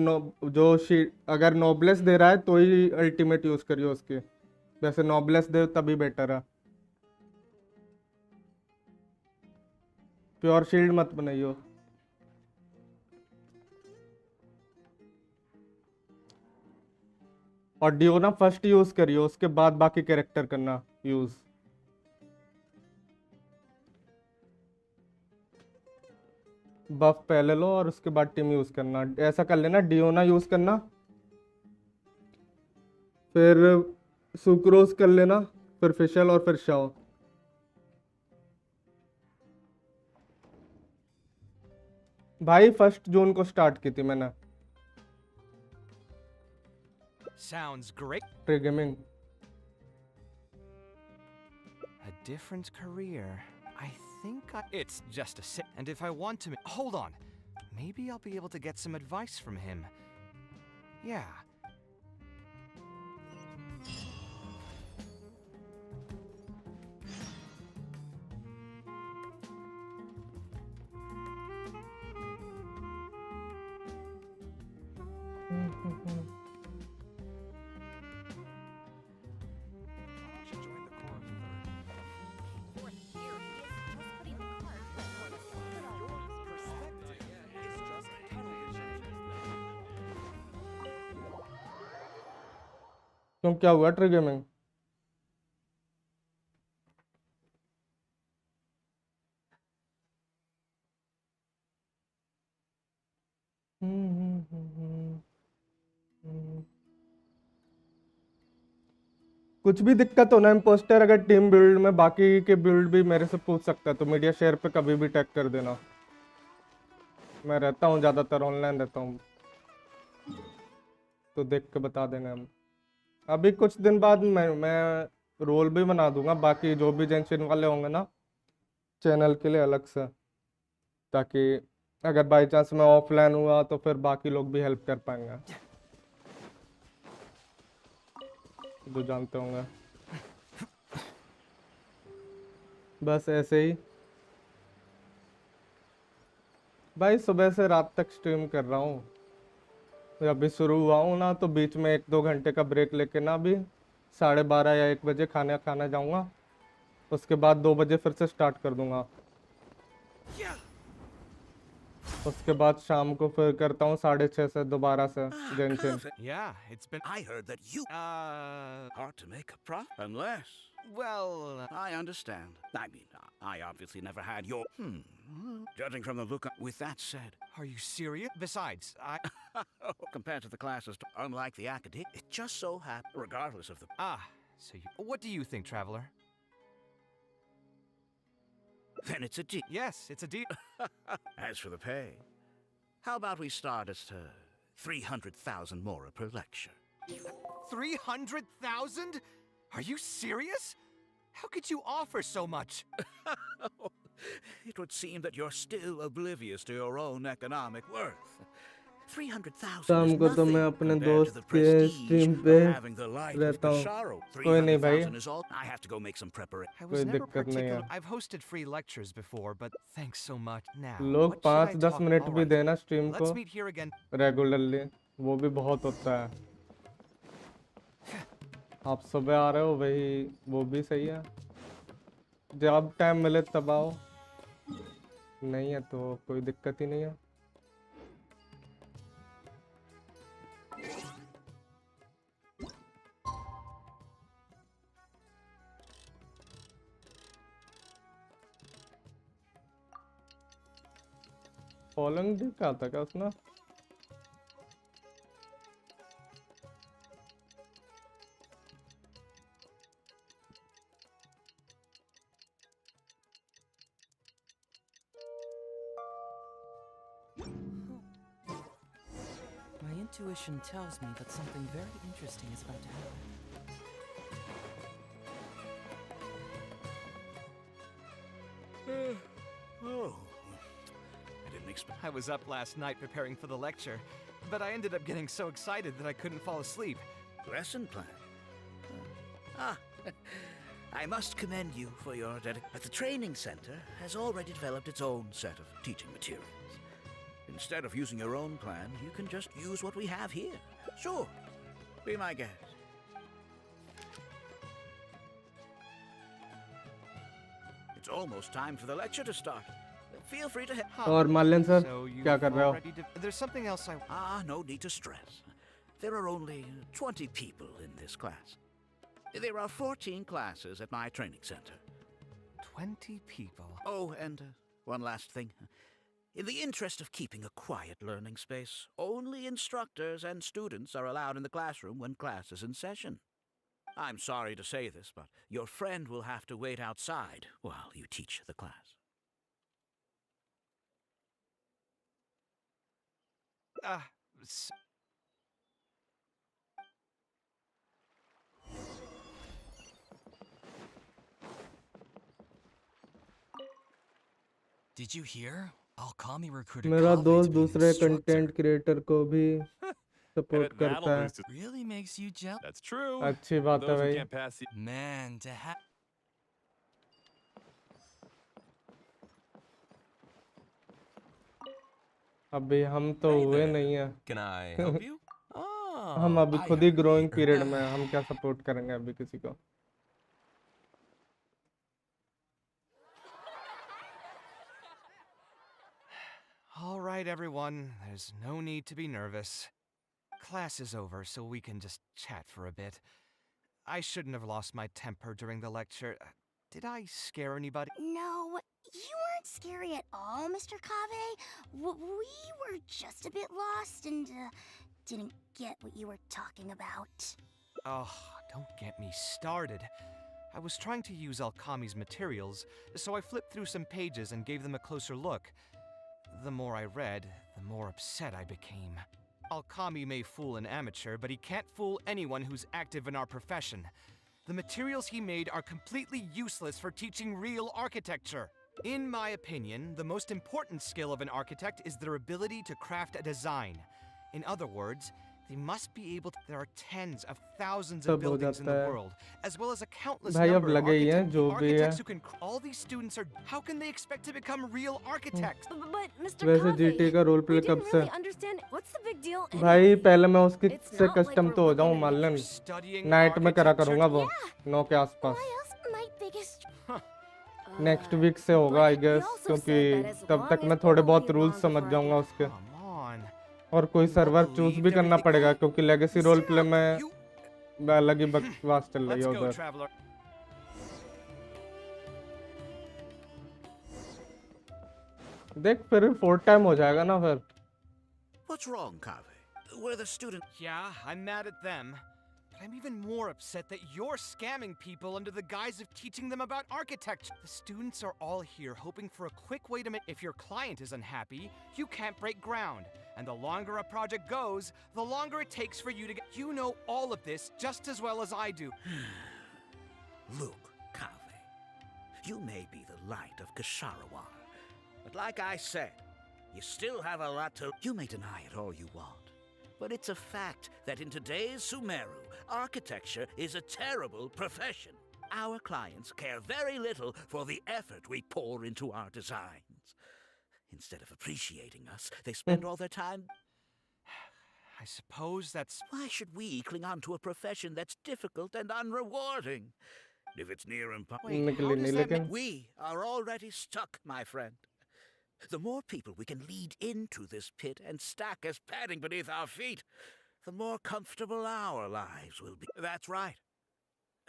Speaker 1: जो शील्ड अगर नोब्लेस दे रहा है तो ही अल्टीमेट यूज करियो उसके वैसे नोब्लेस दे तभी बेटर है प्योर शील्ड मत बनाइयो और डियो ना फर्स्ट यूज करियो, उसके बाद बाकी कैरेक्टर करना यूज। बफ पहले लो और उसके बाद टीम यूज करना, ऐसा कर लेना। डियो ना यूज करना, फिर सुक्रोज कर लेना, फिर फिशल और फिर शाओ। भाई 1 जून को स्टार्ट की थी मैंने
Speaker 3: Sounds great.
Speaker 1: Tray gaming.
Speaker 3: A different career. It's just a sit. And if I want to, hold on. Maybe I'll be able to get some advice from him. Yeah.
Speaker 1: क्यों, क्या हुआ tray gaming? कुछ भी दिक्कत हो ना impostor, अगर team build में बाकी के बिल्ड भी मेरे से पूछ सकता है तो मीडिया शेयर पे कभी भी टैग कर देना। मैं रहता हूँ ज़्यादातर ऑनलाइन रहता हूँ, तो देख के बता देंगे हम। अभी कुछ दिन बाद मैं रोल भी बना दूंगा बाकी जो भी जेंशिन वाले होंगे ना चैनल के लिए अलग से, ताकि अगर बाई चांस मैं ऑफलाइन हुआ तो फिर बाकी लोग भी हेल्प कर पाएंगे, जो जानते होंगे। बस ऐसे ही भाई, सुबह से रात तक स्ट्रीम कर रहा हूँ। अभी शुरू हुआ हूँ ना, तो बीच में 1-2 घंटे का ब्रेक लेके ना अभी 12:30 या 1 बजे खाना जाऊँगा, उसके बाद 2 बजे फिर से स्टार्ट कर दूंगा। उसके बाद शाम को फिर करता हूँ 6:30 से दोबारा से जेंशिन।
Speaker 3: Yeah, it's been.
Speaker 7: I heard that you hard to make a profit unless.
Speaker 3: Well.
Speaker 7: I understand. I mean, I obviously never had your. Judging from the look. With that said,
Speaker 3: Are you serious? Besides,
Speaker 7: compared to the classes, unlike the academic, it just so happens, regardless of the.
Speaker 3: So you. What do you think, Traveler?
Speaker 7: Then it's a deal.
Speaker 3: Yes, it's a deal.
Speaker 7: As for the pay, how about we start at 300,000 more per lecture?
Speaker 3: 300,000? Are you serious? How could you offer so much?
Speaker 7: It would seem that you're still oblivious to your own economic worth. 300,000
Speaker 1: शाम
Speaker 7: is
Speaker 1: को तो मैं
Speaker 7: nothing
Speaker 1: अपने
Speaker 7: compared to
Speaker 1: दोस्त
Speaker 7: the
Speaker 1: के
Speaker 7: prestige
Speaker 1: stream
Speaker 7: of
Speaker 1: पे
Speaker 7: having the life of
Speaker 1: रहता
Speaker 7: the
Speaker 1: हूँ।
Speaker 7: sorrow.
Speaker 1: कोई नहीं भाई,
Speaker 7: 300,000 is all. I have to go make some preparation.
Speaker 3: I
Speaker 1: कोई
Speaker 3: was never
Speaker 1: दिक्कत नहीं है।
Speaker 3: particular. I've hosted free lectures before, but thanks so much. Now,
Speaker 1: लोग
Speaker 3: what should I
Speaker 1: 5-10
Speaker 3: talk-
Speaker 1: minute
Speaker 3: All
Speaker 1: भी
Speaker 3: right,
Speaker 1: देना स्ट्रीम को
Speaker 3: Let's meet here again.
Speaker 1: Regularly, वो भी बहुत होता है। आप सुबह आ रहे हो वही, वो भी सही है। जब टाइम मिले तब आओ, नहीं है तो कोई दिक्कत ही नहीं है। फॉलोइंग भी क्या था क्या उसमें?
Speaker 6: My intuition tells me that something very interesting is about to happen.
Speaker 7: Oh, I didn't expect.
Speaker 3: I was up last night preparing for the lecture, but I ended up getting so excited that I couldn't fall asleep.
Speaker 7: Lesson plan. I must commend you for your dedication. But the training center has already developed its own set of teaching materials. Instead of using your own plan, you can just use what we have here. Sure, be my guest. It's almost time for the lecture to start. Feel free to head.
Speaker 1: और माल्यान sir
Speaker 3: So you
Speaker 1: क्या कर रहे हो?
Speaker 3: already There's something else I.
Speaker 7: No need to stress. There are only 20 people in this class. There are 14 classes at my training center.
Speaker 3: 20 people.
Speaker 7: Oh, and one last thing. In the interest of keeping a quiet learning space, only instructors and students are allowed in the classroom when class is in session. I'm sorry to say this, but your friend will have to wait outside while you teach the class.
Speaker 3: S-
Speaker 6: Did you hear? Alchemy recruited
Speaker 1: मेरा
Speaker 6: Kaveh
Speaker 1: दोस्त
Speaker 6: to be an
Speaker 1: दूसरे
Speaker 6: instructor.
Speaker 1: Content creator को भी support
Speaker 8: That'll
Speaker 1: करता है.
Speaker 8: boost his-
Speaker 6: Really makes you jealous.
Speaker 8: That's true.
Speaker 1: अच्छी
Speaker 8: For
Speaker 1: बात है
Speaker 8: those who
Speaker 1: भाई.
Speaker 8: can't pass the
Speaker 6: Man, to have.
Speaker 1: अभी हम तो
Speaker 8: Hey
Speaker 1: हुए
Speaker 8: there.
Speaker 1: नहीं है.
Speaker 8: Can I help you? Oh,
Speaker 1: हम अभी
Speaker 8: I
Speaker 1: खुद ही
Speaker 8: heard
Speaker 1: ग्रोइंग
Speaker 8: you.
Speaker 1: पीरियड में हैं. हम क्या सपोर्ट करेंगे अभी किसी को.
Speaker 3: All right, everyone. There's no need to be nervous. Class is over, so we can just chat for a bit. I shouldn't have lost my temper during the lecture. Did I scare anybody?
Speaker 5: No, you weren't scary at all, Mr. Kave. We were just a bit lost and didn't get what you were talking about.
Speaker 3: Oh, don't get me started. I was trying to use Alchemy's materials, so I flipped through some pages and gave them a closer look. The more I read, the more upset I became. Alchemy may fool an amateur, but he can't fool anyone who's active in our profession. The materials he made are completely useless for teaching real architecture. In my opinion, the most important skill of an architect is their ability to craft a design. In other words, they must be able to. There are tens of thousands of
Speaker 1: सब हो
Speaker 3: buildings in
Speaker 1: जाता
Speaker 3: the
Speaker 1: है.
Speaker 3: world, as well as a countless
Speaker 1: भाई अब
Speaker 3: number of
Speaker 1: लगे ही हैं जो भी है.
Speaker 3: architects who can. All these students are. How can they expect to become real architects?
Speaker 2: But Mr.
Speaker 1: वैसे
Speaker 2: Kave,
Speaker 1: GTA का रोल
Speaker 2: we
Speaker 1: प्ले कब
Speaker 2: didn't
Speaker 1: से.
Speaker 2: really understand. What's the big deal?
Speaker 1: भाई
Speaker 2: anyway?
Speaker 1: पहले मैं उसकी
Speaker 2: It's
Speaker 1: से
Speaker 2: not like
Speaker 1: custom
Speaker 2: we're
Speaker 1: तो हो जाऊं
Speaker 2: looking at
Speaker 1: मान लें.
Speaker 3: Studying
Speaker 1: नाइट में करा
Speaker 3: architecture
Speaker 1: करूंगा वो.
Speaker 5: Yeah.
Speaker 1: 9 के आसपास.
Speaker 5: Why else my biggest...
Speaker 1: next week से होगा I
Speaker 2: but he
Speaker 1: guess,
Speaker 2: also
Speaker 1: क्योंकि
Speaker 2: said that as
Speaker 1: तब
Speaker 2: long
Speaker 1: तक
Speaker 2: as
Speaker 1: मैं थोड़े
Speaker 2: all
Speaker 1: बहुत
Speaker 2: be
Speaker 1: रूल्स
Speaker 2: long
Speaker 1: समझ
Speaker 2: before I
Speaker 1: जाऊंगा
Speaker 2: get-
Speaker 1: उसके.
Speaker 3: Come on.
Speaker 1: और कोई सर्वर चूज भी करना पड़ेगा क्योंकि लेगेसी रोल प्ले में
Speaker 3: You.
Speaker 1: अलग ही बकवास चल रही
Speaker 3: Let's
Speaker 1: है
Speaker 3: go,
Speaker 1: उधर.
Speaker 3: traveler.
Speaker 1: देख फिर 4 टाइम हो जाएगा ना फिर.
Speaker 7: What's wrong, Kave? Were the students...
Speaker 3: Yeah, I'm mad at them. But I'm even more upset that you're scamming people under the guise of teaching them about architecture. The students are all here hoping for a quick way to make. If your client is unhappy, you can't break ground. And the longer a project goes, the longer it takes for you to get. You know all of this just as well as I do.
Speaker 7: Look, Kave, you may be the light of Ksharawar, but like I said, you still have a lot to... You may deny it all you want, but it's a fact that in today's Sumeru, architecture is a terrible profession. Our clients care very little for the effort we pour into our designs. Instead of appreciating us, they spend all their time...
Speaker 3: I suppose that's.
Speaker 7: Why should we cling on to a profession that's difficult and unrewarding? If it's near impossible...
Speaker 3: Wait,
Speaker 1: निकली
Speaker 3: how
Speaker 1: नहीं
Speaker 3: does that
Speaker 1: लेकिन.
Speaker 3: make.
Speaker 7: We are already stuck, my friend. The more people we can lead into this pit and stack as padding beneath our feet, the more comfortable our lives will be. That's right.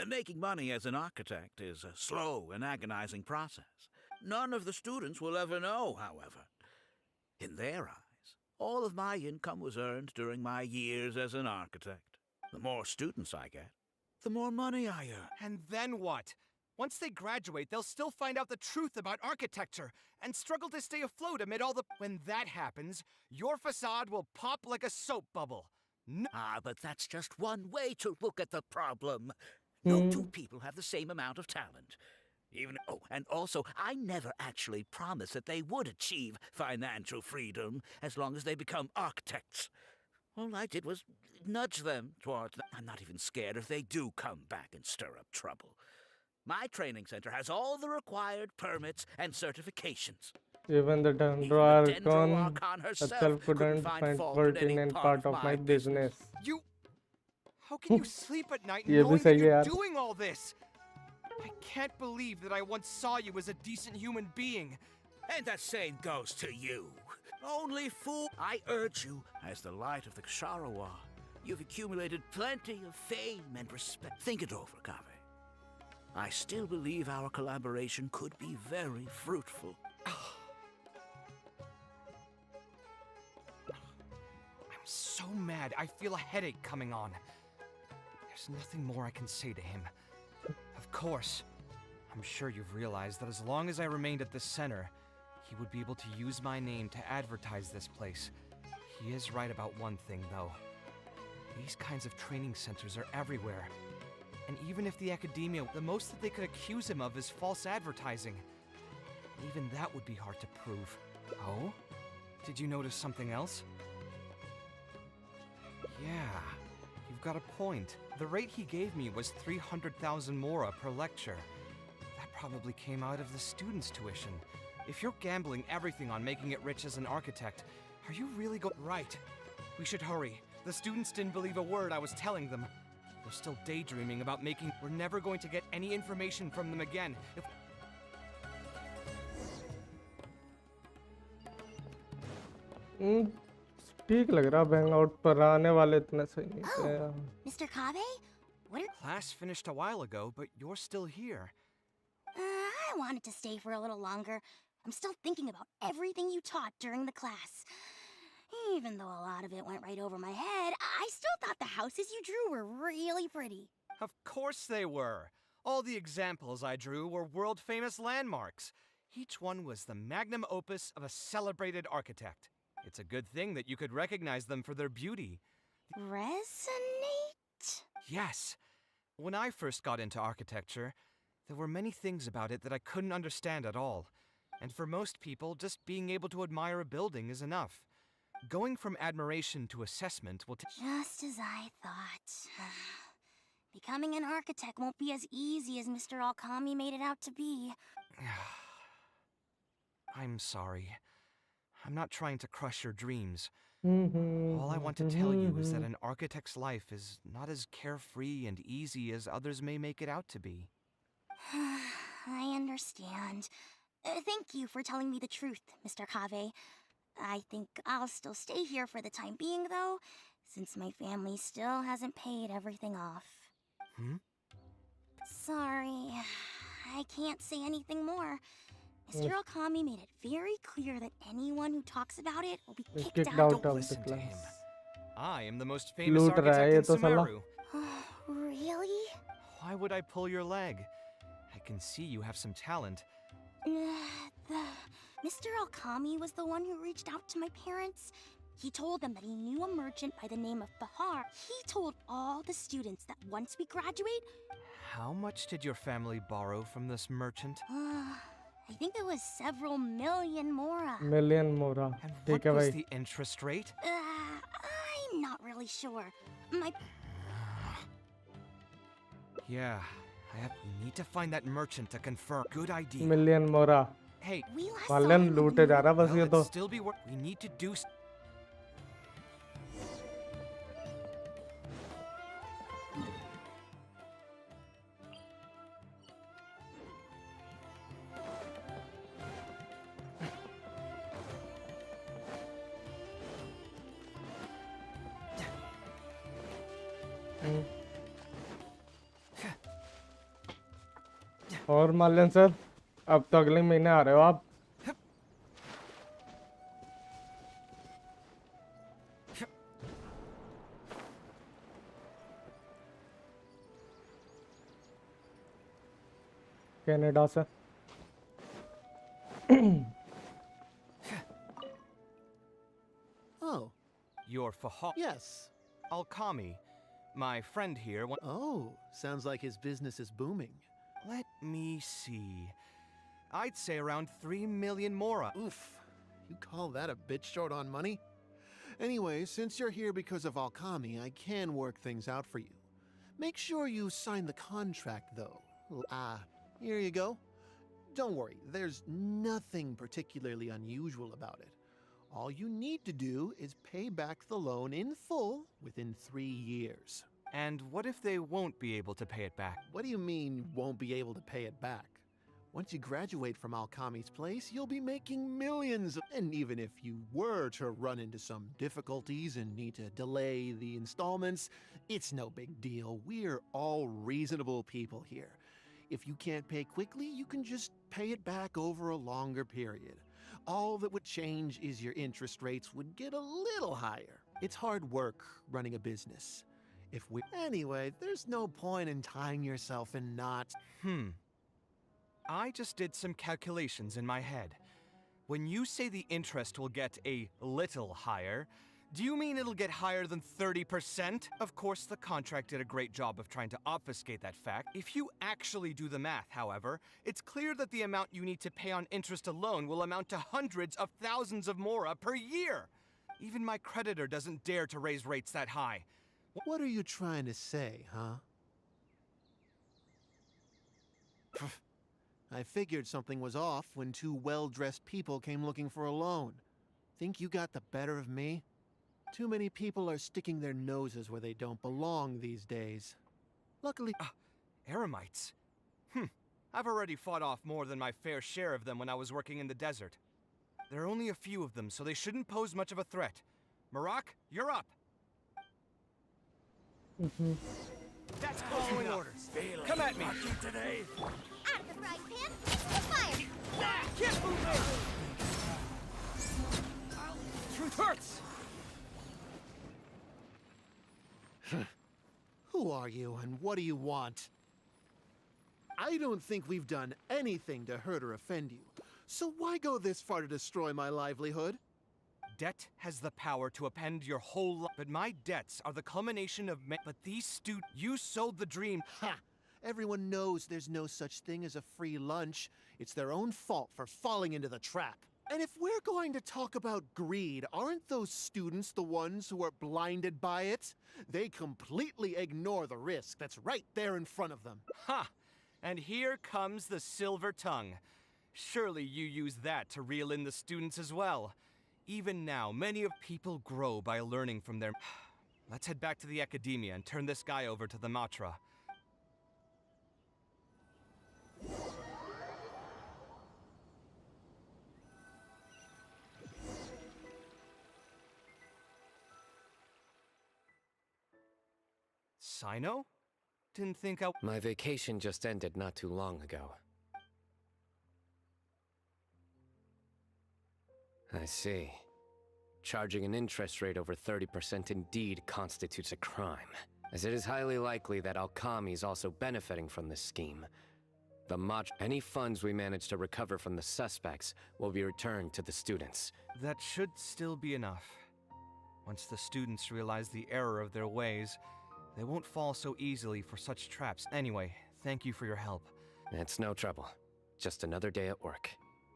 Speaker 7: Making money as an architect is a slow and agonizing process. None of the students will ever know, however. In their eyes, all of my income was earned during my years as an architect. The more students I get, the more money I earn.
Speaker 3: And then what? Once they graduate, they'll still find out the truth about architecture and struggle to stay afloat amid all the. When that happens, your facade will pop like a soap bubble. No.
Speaker 7: But that's just one way to look at the problem. No two people have the same amount of talent. And also, I never actually promised that they would achieve financial freedom as long as they become architects. All I did was nudge them towards... I'm not even scared if they do come back and stir up trouble. My training center has all the required permits and certifications.
Speaker 1: Even the
Speaker 7: Even the
Speaker 1: Dendro
Speaker 7: Dendro
Speaker 1: Archon
Speaker 7: Archon herself
Speaker 1: itself couldn't find
Speaker 7: fault
Speaker 1: fault
Speaker 7: in
Speaker 1: in
Speaker 7: any
Speaker 1: any
Speaker 7: part
Speaker 1: part
Speaker 7: of
Speaker 1: of
Speaker 7: my
Speaker 1: my business.
Speaker 3: You. How can you sleep at night
Speaker 1: ये भी
Speaker 3: knowing that
Speaker 1: सही है
Speaker 3: you're
Speaker 1: यार.
Speaker 3: doing all this? I can't believe that I once saw you as a decent human being.
Speaker 7: And the same goes to you. Only fool. I urge you, as the light of the Ksharawar, You've accumulated plenty of fame and respect. Think it over, Kave. I still believe our collaboration could be very fruitful.
Speaker 3: I'm so mad. I feel a headache coming on. There's nothing more I can say to him. Of course, I'm sure you've realized that as long as I remained at this center, he would be able to use my name to advertise this place. He is right about one thing, though. These kinds of training centers are everywhere. And even if the academia, the most that they could accuse him of is false advertising. Even that would be hard to prove. Oh? Did you notice something else? Yeah, you've got a point. The rate he gave me was 300,000 mora per lecture. That probably came out of the students' tuition. If you're gambling everything on making it rich as an architect, are you really Right. We should hurry. The students didn't believe a word I was telling them. They're still daydreaming about making... We're never going to get any information from them again. If...
Speaker 1: ठीक लग रहा bang out पर आने वाले इतने सही नहीं थे यार।
Speaker 5: Mr. Kave? What are...
Speaker 3: Class finished a while ago, but you're still here.
Speaker 5: I wanted to stay for a little longer. I'm still thinking about everything you taught during the class. Even though a lot of it went right over my head, I still thought the houses you drew were really pretty.
Speaker 3: Of course they were. All the examples I drew were world-famous landmarks. Each one was the magnum opus of a celebrated architect. It's a good thing that you could recognize them for their beauty.
Speaker 5: Resonate?
Speaker 3: Yes. When I first got into architecture, there were many things about it that I couldn't understand at all. And for most people, just being able to admire a building is enough. Going from admiration to assessment will
Speaker 5: Just as I thought. Becoming an architect won't be as easy as Mr. Alkami made it out to be.
Speaker 3: I'm sorry. I'm not trying to crush your dreams. All I want to tell you is that an architect's life is not as carefree and easy as others may make it out to be.
Speaker 5: I understand. Thank you for telling me the truth, Mr. Kave. I think I'll still stay here for the time being, though, since my family still hasn't paid everything off. Sorry, I can't say anything more. Mr. Alkami made it very clear that anyone who talks about it will be kicked out.
Speaker 1: out
Speaker 3: Don't
Speaker 1: of the
Speaker 3: listen to him.
Speaker 1: class.
Speaker 3: I am the most famous
Speaker 1: लूट रहा है
Speaker 3: architect
Speaker 1: ये
Speaker 3: in
Speaker 1: तो साला।
Speaker 3: Sumeru.
Speaker 5: Really?
Speaker 3: Why would I pull your leg? I can see you have some talent.
Speaker 5: Mr. Alkami was the one who reached out to my parents. He told them that he knew a merchant by the name of Bahar. He told all the students that once we graduate...
Speaker 3: How much did your family borrow from this merchant?
Speaker 5: I think it was several million mora.
Speaker 1: Million मोरा
Speaker 3: And
Speaker 1: ठीक
Speaker 3: what
Speaker 1: है
Speaker 3: was
Speaker 1: भाई।
Speaker 3: the interest rate?
Speaker 5: I'm not really sure. My...
Speaker 3: Yeah, we need to find that merchant to confirm. Good idea.
Speaker 1: Million मोरा
Speaker 3: Hey,
Speaker 5: We last saw
Speaker 1: Malan
Speaker 5: him
Speaker 1: लूटे जा रहा बस
Speaker 3: well,
Speaker 1: ये
Speaker 3: it'd
Speaker 1: तो।
Speaker 3: still be work. We need to do.
Speaker 1: और मालन sir अब तो अगले महीने आ रहे हो आप। कनाडा से।
Speaker 9: Oh,
Speaker 3: Your Fahal.
Speaker 9: yes.
Speaker 3: Alkami, my friend here.
Speaker 9: Oh, sounds like his business is booming.
Speaker 3: Let me see. I'd say around 3 million mora.
Speaker 9: Oof, you call that a bit short on money? Anyway, since you're here because of Alkami, I can work things out for you. Make sure you sign the contract, though. Here you go. Don't worry, there's nothing particularly unusual about it. All you need to do is pay back the loan in full within 3 years.
Speaker 3: And what if they won't be able to pay it back?
Speaker 9: What do you mean, won't be able to pay it back? Once you graduate from Alkami's place, you'll be making millions. And even if you were to run into some difficulties and need to delay the installments, it's no big deal. We're all reasonable people here. If you can't pay quickly, you can just pay it back over a longer period. All that would change is your interest rates would get a little higher. It's hard work running a business. Anyway, there's no point in tying yourself in knots.
Speaker 3: I just did some calculations in my head. When you say the interest will get a little higher, do you mean it'll get higher than 30%? Of course, the contract did a great job of trying to obfuscate that fact. If you actually do the math, however, it's clear that the amount you need to pay on interest alone will amount to hundreds of thousands of mora per year. Even my creditor doesn't dare to raise rates that high.
Speaker 9: What are you trying to say, huh? I figured something was off when two well-dressed people came looking for a loan. Think you got the better of me? Too many people are sticking their noses where they don't belong these days. Luckily...
Speaker 3: Eremites? I've already fought off more than my fair share of them when I was working in the desert. There are only a few of them, so they shouldn't pose much of a threat. Marak, you're up! That's following orders. Come at me!
Speaker 8: Today.
Speaker 5: Out of the frying pan, into the fire!
Speaker 3: Get moving! Truth hurts!
Speaker 9: Who are you and what do you want? I don't think we've done anything to hurt or offend you. So why go this far to destroy my livelihood?
Speaker 3: Debt has the power to upend your whole life, but my debts are the culmination of but these students, you sold the dream.
Speaker 9: Ha! Everyone knows there's no such thing as a free lunch. It's their own fault for falling into the trap. And if we're going to talk about greed, aren't those students the ones who are blinded by it? They completely ignore the risk that's right there in front of them.
Speaker 3: Ha! And here comes the silver tongue. Surely you use that to reel in the students as well. Even now, many of people grow by learning from their... Let's head back to the academia and turn this guy over to the Matra. Sino? Didn't think I...
Speaker 10: My vacation just ended not too long ago. I see. Charging an interest rate over 30% indeed constitutes a crime, as it is highly likely that Alkami is also benefiting from this scheme. Any funds we manage to recover from the suspects will be returned to the students.
Speaker 3: That should still be enough. Once the students realize the error of their ways, they won't fall so easily for such traps. Anyway, thank you for your help.
Speaker 10: It's no trouble. Just another day at work.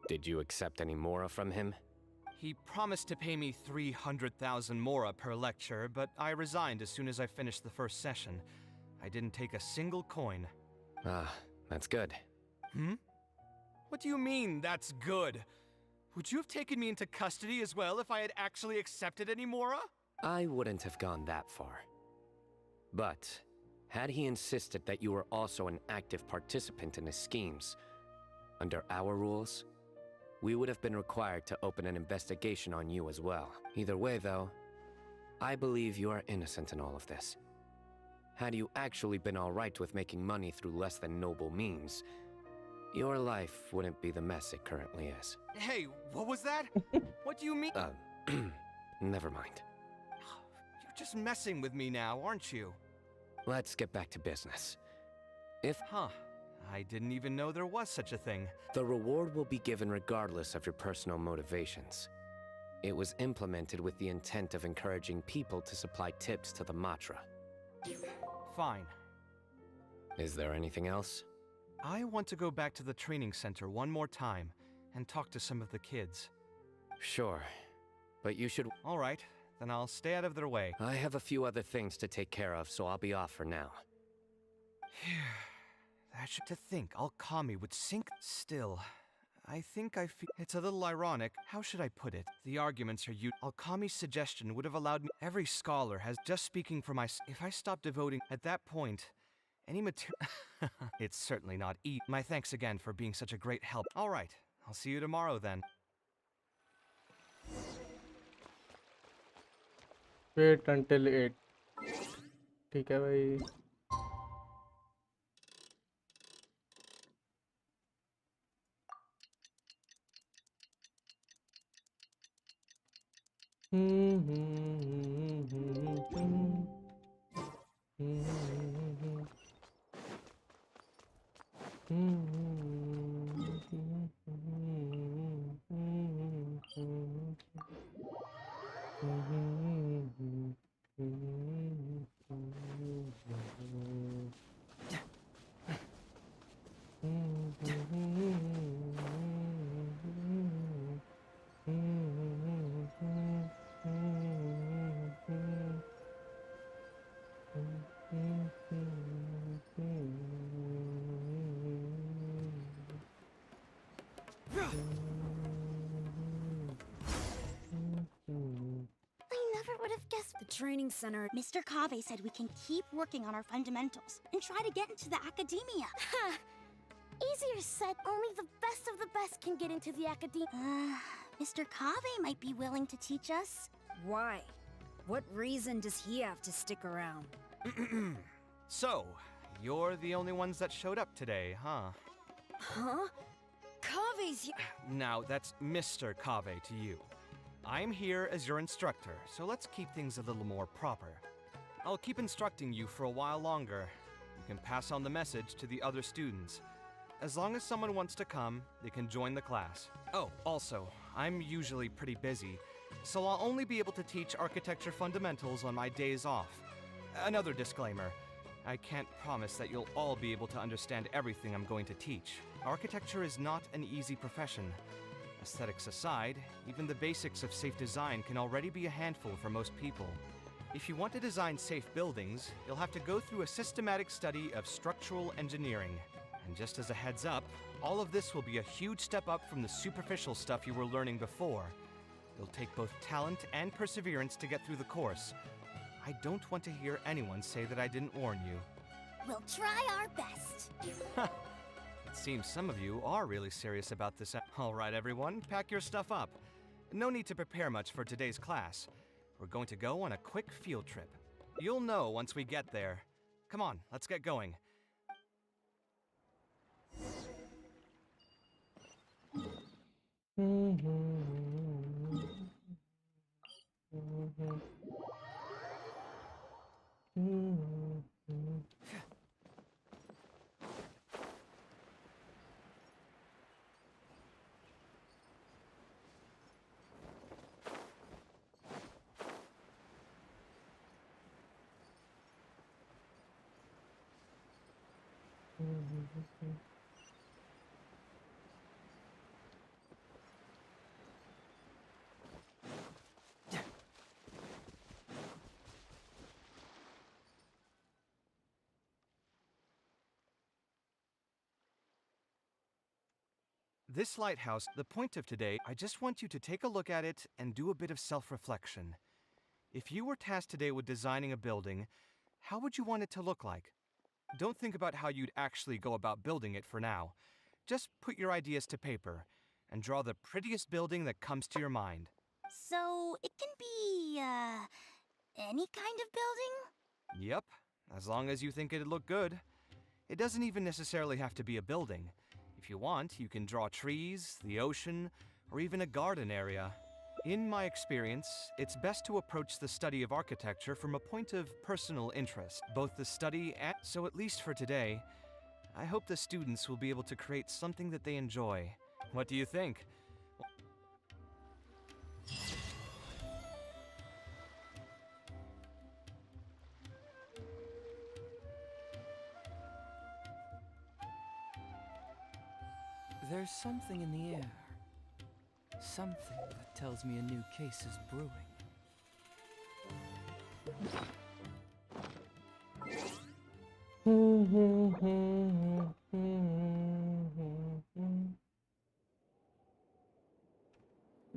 Speaker 10: Did you accept any mora from him?
Speaker 3: He promised to pay me 300,000 mora per lecture, but I resigned as soon as I finished the first session. I didn't take a single coin.
Speaker 10: Ah, that's good.
Speaker 3: What do you mean, that's good? Would you have taken me into custody as well if I had actually accepted any mora?
Speaker 10: I wouldn't have gone that far. But, had he insisted that you were also an active participant in his schemes, under our rules, we would have been required to open an investigation on you as well. Either way, though, I believe you are innocent in all of this. Had you actually been alright with making money through less than noble means, your life wouldn't be the mess it currently is.
Speaker 3: Hey, what was that? What do you mean?
Speaker 10: Never mind.
Speaker 3: You're just messing with me now, aren't you?
Speaker 10: Let's get back to business.
Speaker 3: I didn't even know there was such a thing.
Speaker 10: The reward will be given regardless of your personal motivations. It was implemented with the intent of encouraging people to supply tips to the Matra.
Speaker 3: Fine.
Speaker 10: Is there anything else?
Speaker 3: I want to go back to the training center one more time and talk to some of the kids.
Speaker 10: Sure, but you should...
Speaker 3: All right, then I'll stay out of their way.
Speaker 10: I have a few other things to take care of, so I'll be off for now.
Speaker 3: To think Alkami would sink. Still, I think I feel it's a little ironic. How should I put it? The arguments are Alkami's suggestion would have allowed me. Every scholar has just speaking for myself. If I stopped devoting at that point, Any material. It's certainly not eat. My thanks again for being such a great help. All right, I'll see you tomorrow then.
Speaker 1: Wait until 8. ठीक है भाई.
Speaker 5: I never would have guessed.
Speaker 2: The training center.
Speaker 5: Mr. Kave said we can keep working on our fundamentals and try to get into the academia.
Speaker 11: Easier said, only the best of the best can get into the academia.
Speaker 5: Mr. Kave might be willing to teach us.
Speaker 2: Why? What reason does he have to stick around?
Speaker 3: So, you're the only ones that showed up today, huh?
Speaker 2: Huh? Kave's here.
Speaker 3: Now, that's Mr. Kave to you. I'm here as your instructor, so let's keep things a little more proper. I'll keep instructing you for a while longer. You can pass on the message to the other students. As long as someone wants to come, they can join the class. Oh, also, I'm usually pretty busy, so I'll only be able to teach architecture fundamentals on my days off. Another disclaimer. I can't promise that you'll all be able to understand everything I'm going to teach. Architecture is not an easy profession. Aesthetics aside, even the basics of safe design can already be a handful for most people. If you want to design safe buildings, you'll have to go through a systematic study of structural engineering. And just as a heads up, all of this will be a huge step up from the superficial stuff you were learning before. It'll take both talent and perseverance to get through the course. I don't want to hear anyone say that I didn't warn you.
Speaker 5: We'll try our best.
Speaker 3: It seems some of you are really serious about this. All right, everyone, pack your stuff up. No need to prepare much for today's class. We're going to go on a quick field trip. You'll know once we get there. Come on, let's get going. This lighthouse, the point of today, I just want you to take a look at it and do a bit of self-reflection. If you were tasked today with designing a building, how would you want it to look like? Don't think about how you'd actually go about building it for now. Just put your ideas to paper and draw the prettiest building that comes to your mind.
Speaker 5: So, it can be, any kind of building?
Speaker 3: Yep, as long as you think it'd look good. It doesn't even necessarily have to be a building. If you want, you can draw trees, the ocean, or even a garden area. In my experience, it's best to approach the study of architecture from a point of personal interest, both the study and... So at least for today, I hope the students will be able to create something that they enjoy. What do you think?
Speaker 6: There's something in the air. Something that tells me a new case is brewing.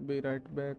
Speaker 1: Be right back.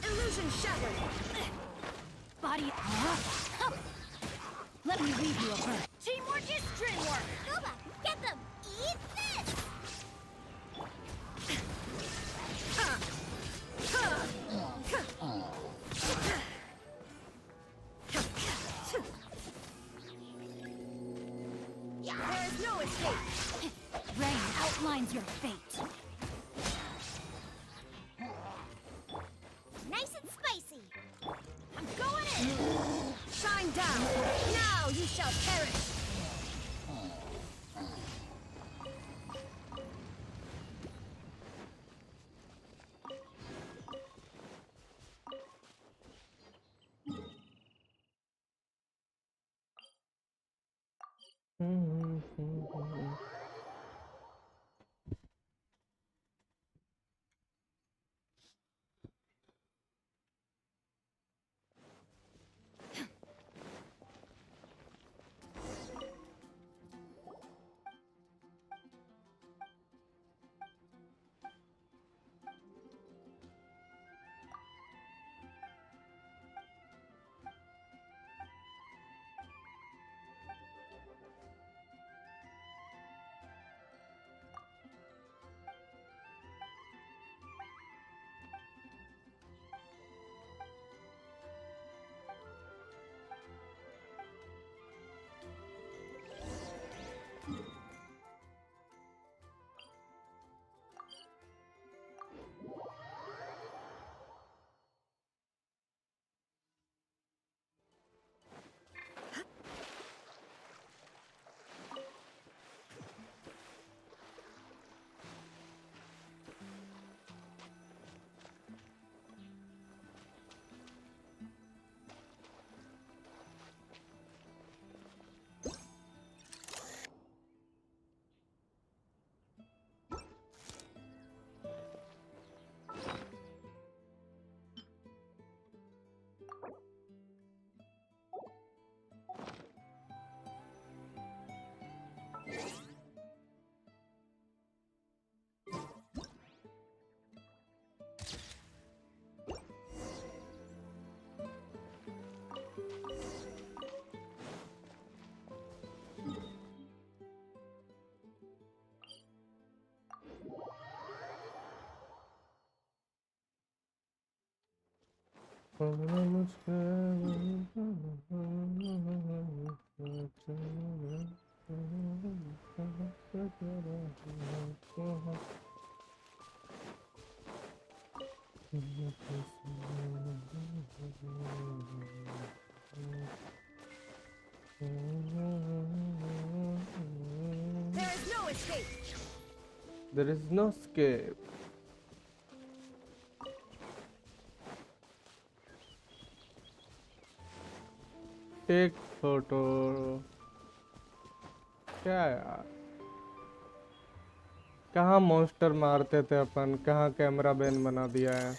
Speaker 2: Illusion shattered. Body. Huh? Let me leave you a bird. Teamwork is dreamwork.
Speaker 11: Gooba, get them! Eat this!
Speaker 2: There is no escape. Rain outlines your fate.
Speaker 11: Nice and spicy!
Speaker 2: I'm going in. Shine down. Now you shall perish. There is no escape.
Speaker 1: There is no escape. Take photo क्या यार, कहाँ monster मारते थे अपन, कहाँ camera ban बना दिया है।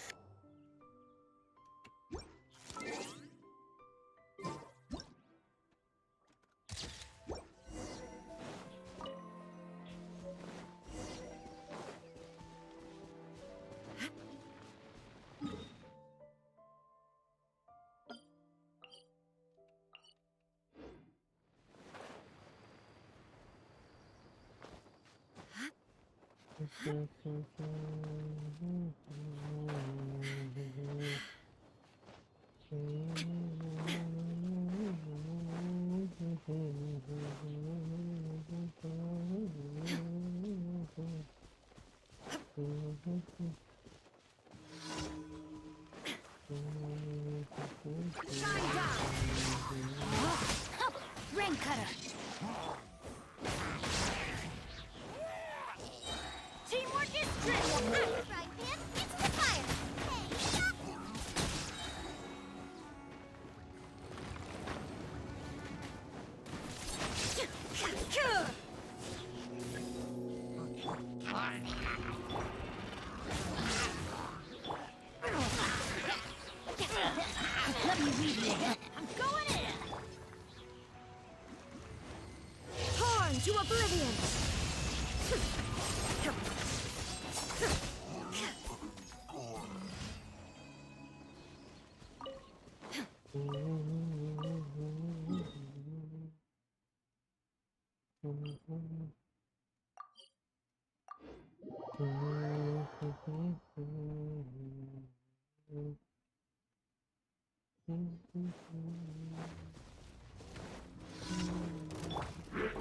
Speaker 2: Shine down. cutter. Teamwork is strength.
Speaker 11: Frying pan into the fire. Hey,
Speaker 2: Let me lead you. I'm going in.
Speaker 11: torn to oblivion.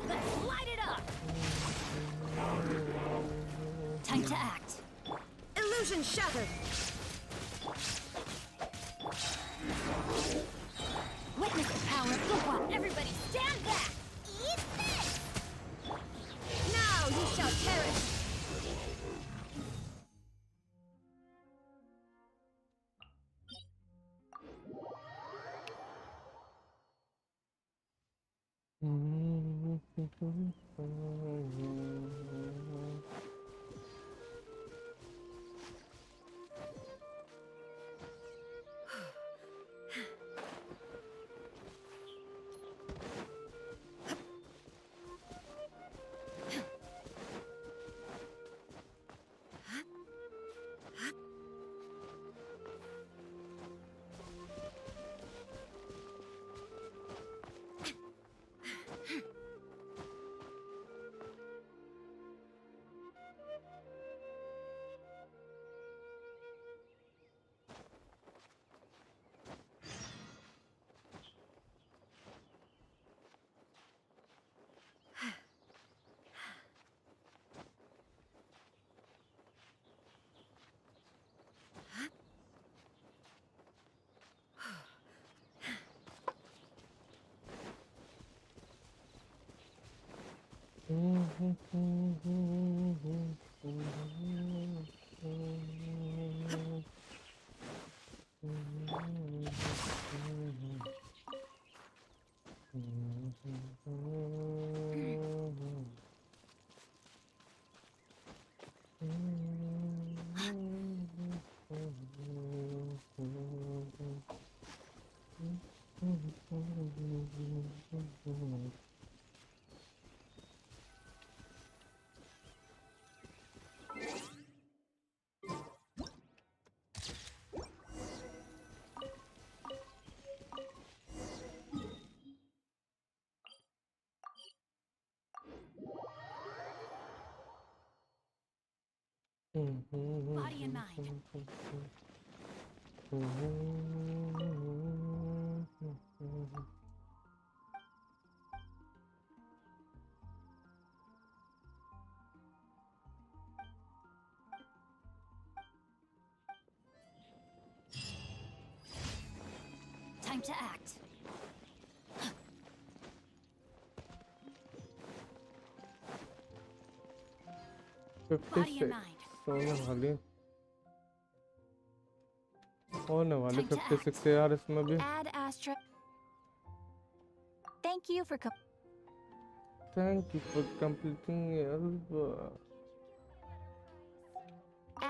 Speaker 2: Let's light it up. Time to act.
Speaker 11: Illusion shattered.
Speaker 2: Witness the power of Coop. Everybody stand back.
Speaker 11: Eat this.
Speaker 2: Now you shall perish. Body and mind. Time to act.
Speaker 1: 56 होने वाली 56 है यार इसमें भी.
Speaker 2: Add astra. Thank you for
Speaker 1: Thank you for completing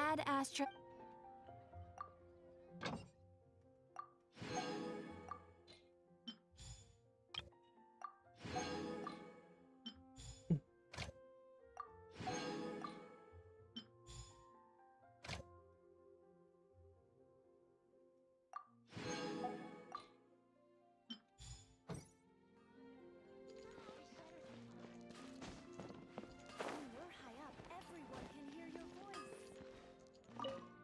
Speaker 2: Add astra.
Speaker 11: When you're high up, everyone can hear your voice.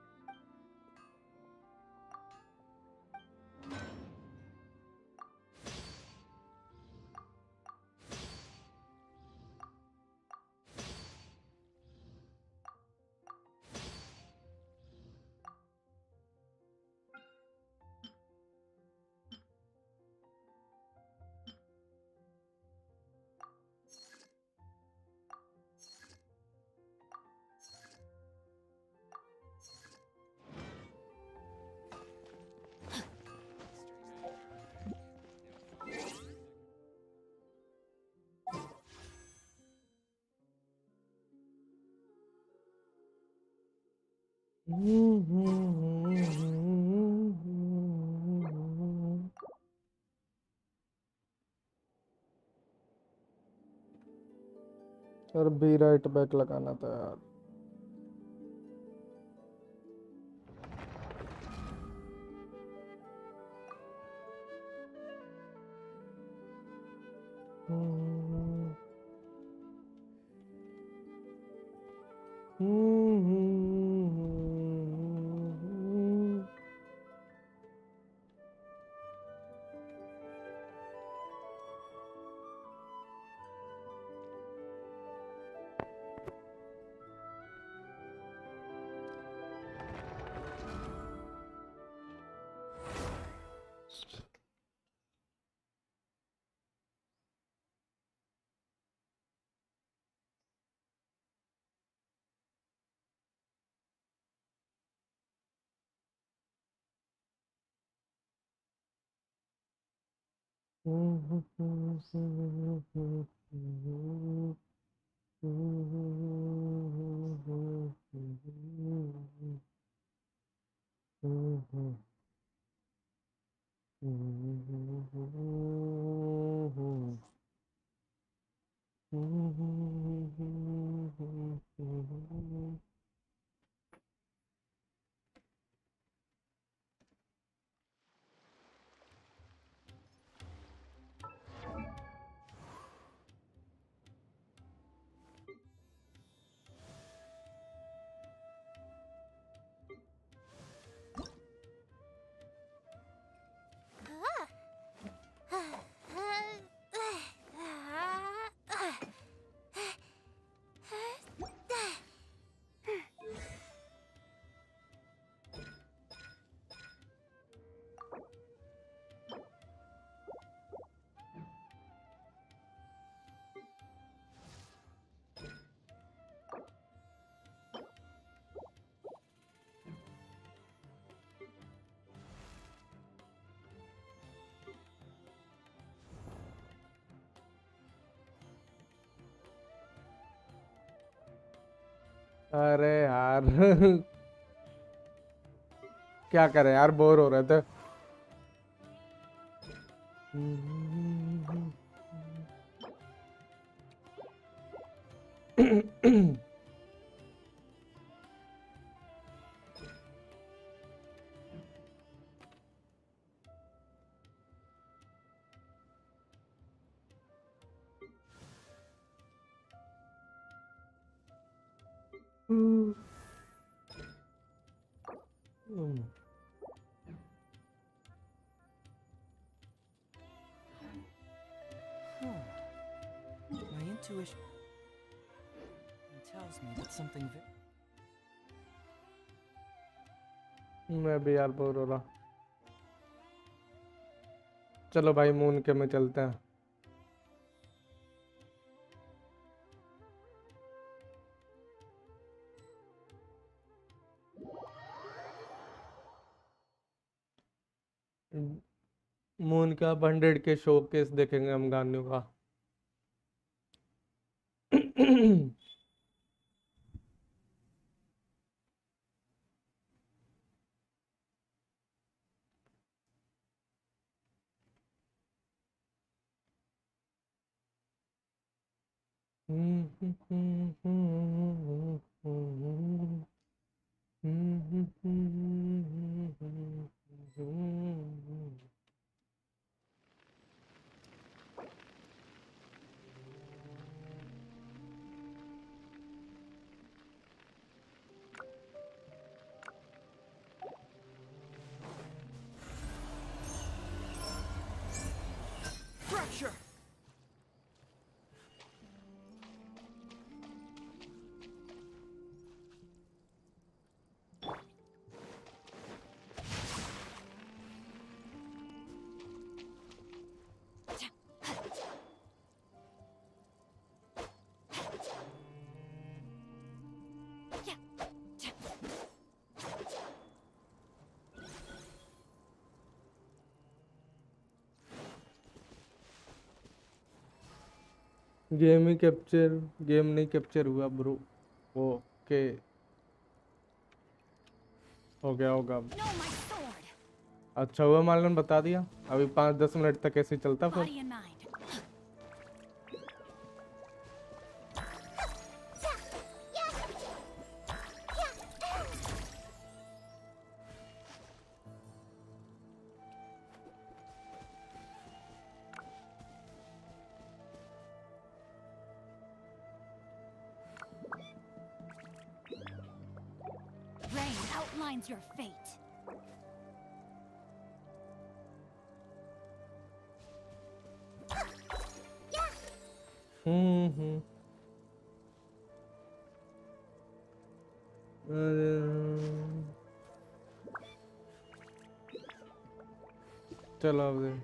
Speaker 1: और B right back लगाना था यार। अरे यार क्या करें यार, बोर हो रहे थे।
Speaker 6: My intuition tells me that something
Speaker 1: मैं भी यार बोर हो रहा। चलो भाई मून के में चलते हैं। मून का 100 के शोकेस देखेंगे हम गानों का।
Speaker 6: fracture.
Speaker 1: गेम नहीं कैप्चर हुआ ब्रो। ओके हो गया होगा अब।
Speaker 2: No, my sword.
Speaker 1: अच्छा हुआ मालन बता दिया, अभी 5-10 मिनट तक ऐसे ही चलता फिर।
Speaker 2: Body and mind. Rain outlines your fate.
Speaker 1: हम्म। चलो अब दे।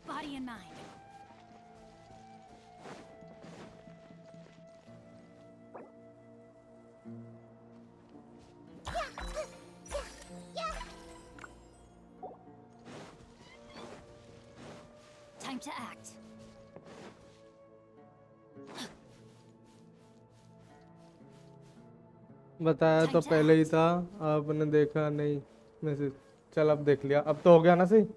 Speaker 2: Body and mind. Time to act.
Speaker 1: बताया तो पहले ही था, आपने देखा नहीं मैसेज। चल अब देख लिया, अब तो हो गया ना सही।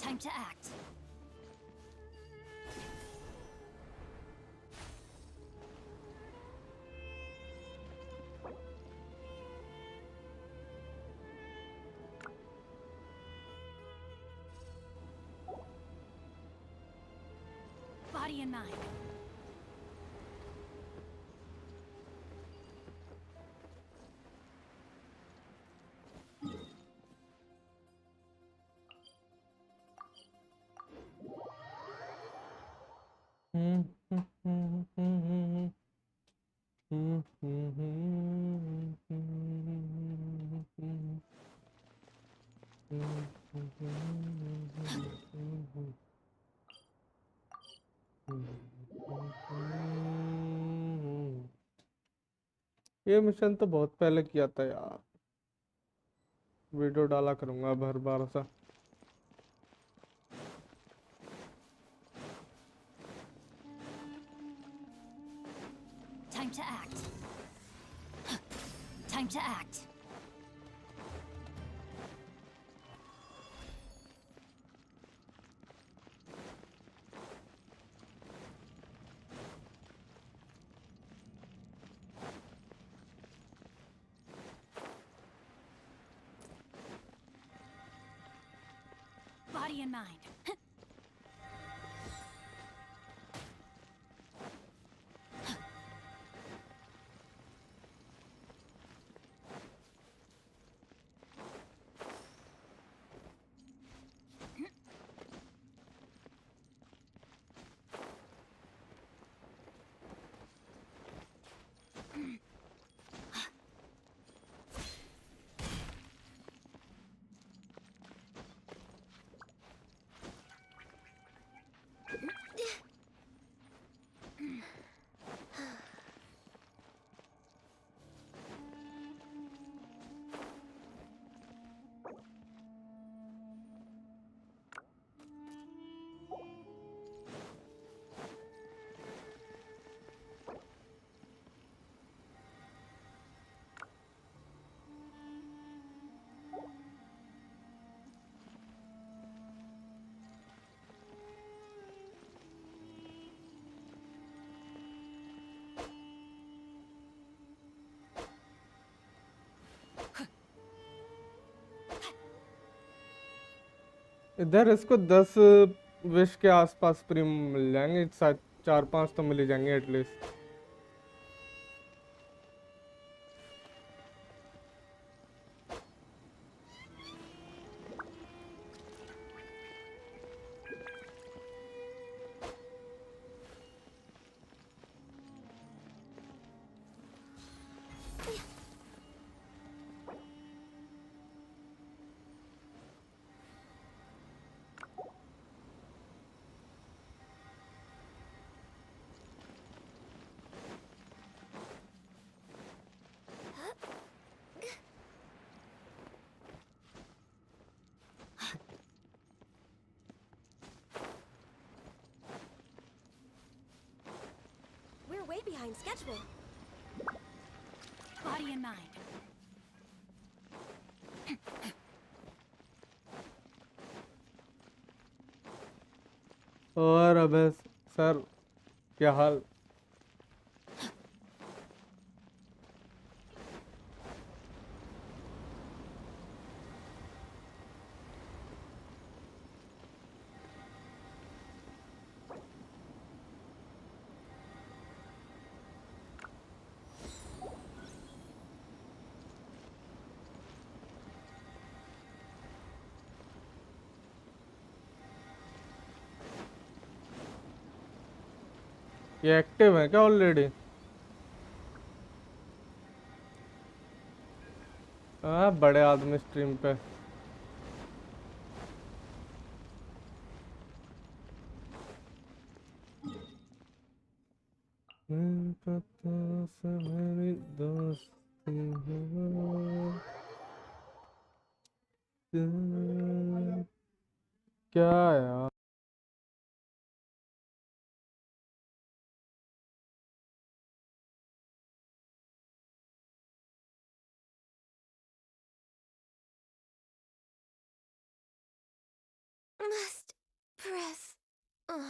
Speaker 2: Time to act. Body and mind.
Speaker 1: ये मिशन तो बहुत पहले किया था यार, वीडियो डाला करूंगा अब हर बार सा।
Speaker 2: Time to act. Time to act. Body and mind.
Speaker 1: इधर इसको 10 विश के आसपास प्रीम मिल जाएंगे, 4-5 तो मिल ही जाएंगे at least.
Speaker 11: behind schedule.
Speaker 2: Body and mind.
Speaker 1: और अबे सर क्या हाल? ये एक्टिव है क्या ऑलरेडी? हाँ, बड़े आदमी स्ट्रीम पे। पता से मेरी दोस्ती हो। क्या यार?
Speaker 11: Must press on.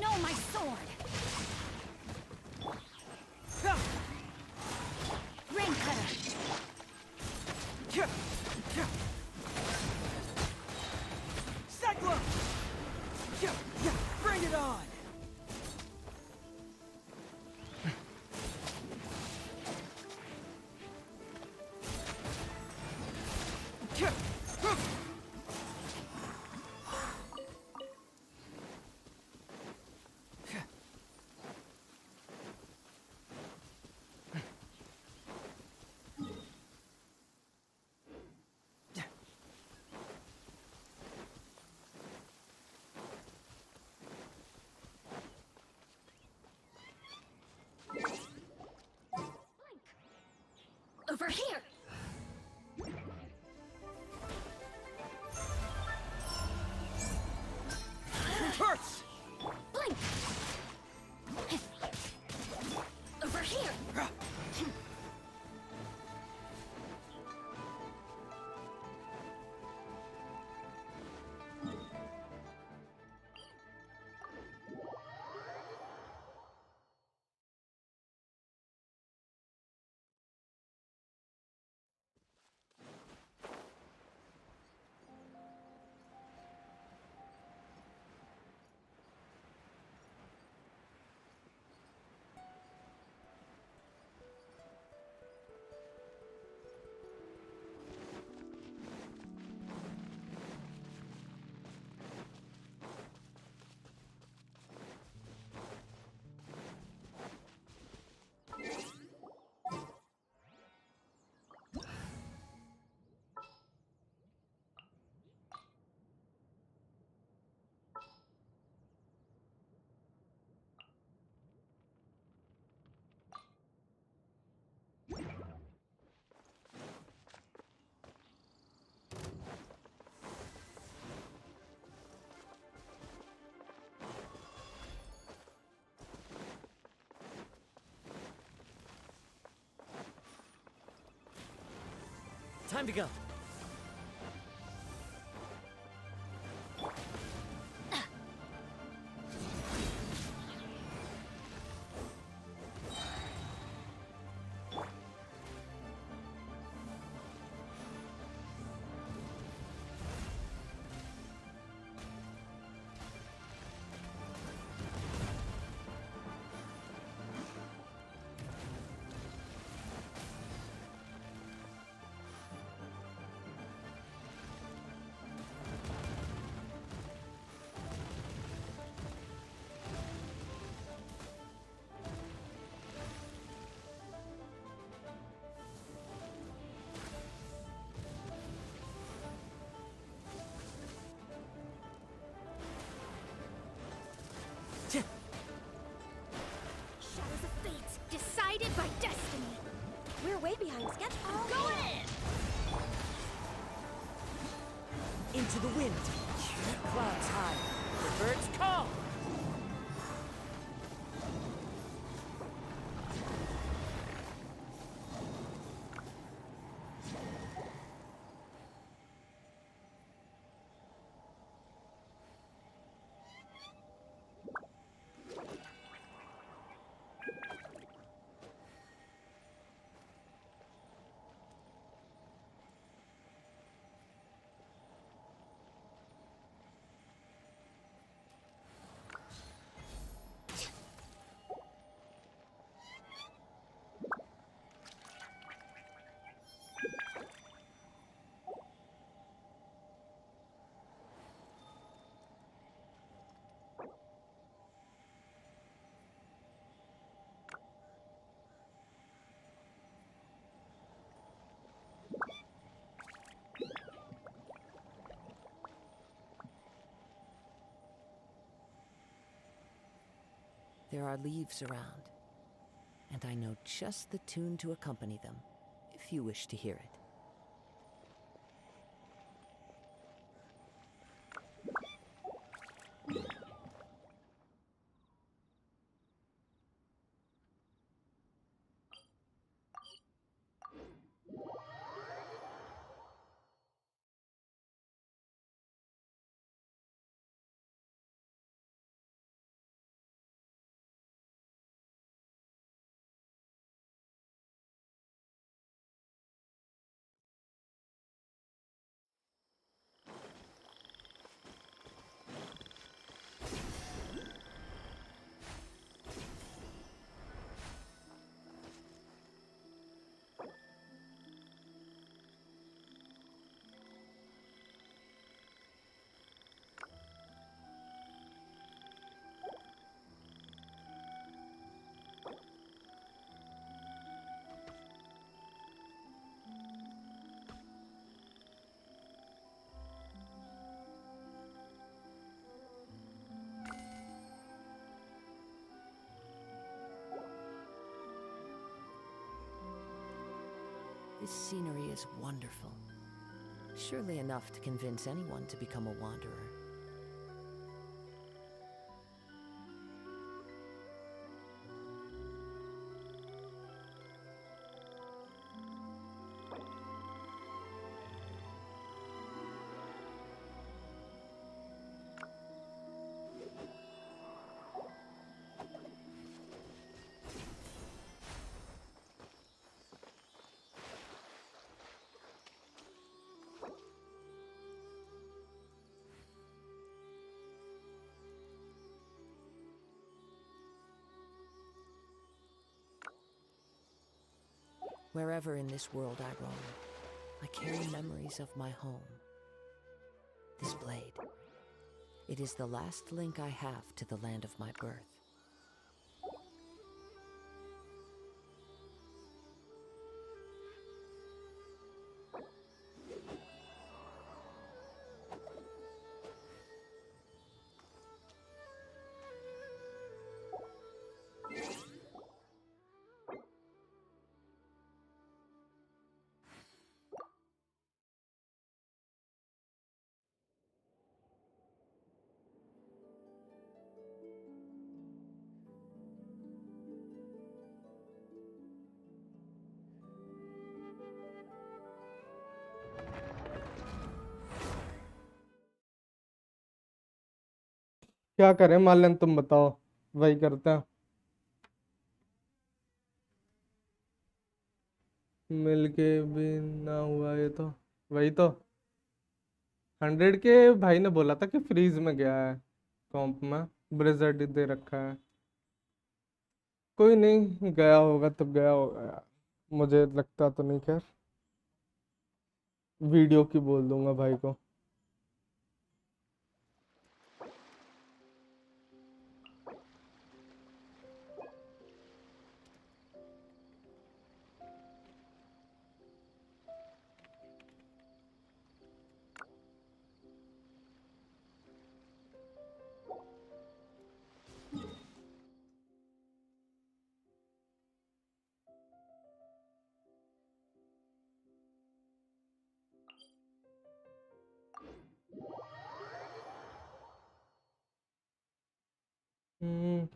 Speaker 2: No, my sword. Rain cutter.
Speaker 6: Cyclone! Bring it on!
Speaker 2: Over here.
Speaker 6: Hurts!
Speaker 2: Blink. Over here.
Speaker 4: Time to go.
Speaker 11: Shadows of fate, decided by destiny. We're way behind schedule.
Speaker 2: Going in.
Speaker 4: Into the wind. Keep clouds high. The birds call. There are leaves around, and I know just the tune to accompany them, if you wish to hear it. This scenery is wonderful. Surely enough to convince anyone to become a wanderer. Wherever in this world I roam, I carry memories of my home. This blade, it is the last link I have to the land of my birth.
Speaker 1: क्या करें मालन, तुम बताओ। वही करते हैं। मिलके भी ना हुआ ये तो। वही तो। 100 के भाई ने बोला था कि फ्रीज में गया है। कॉम्प में ब्रिजर्ड दे रखा है। कोई नहीं, गया होगा तब गया होगा यार। मुझे लगता तो नहीं। खैर, वीडियो की बोल दूंगा भाई को।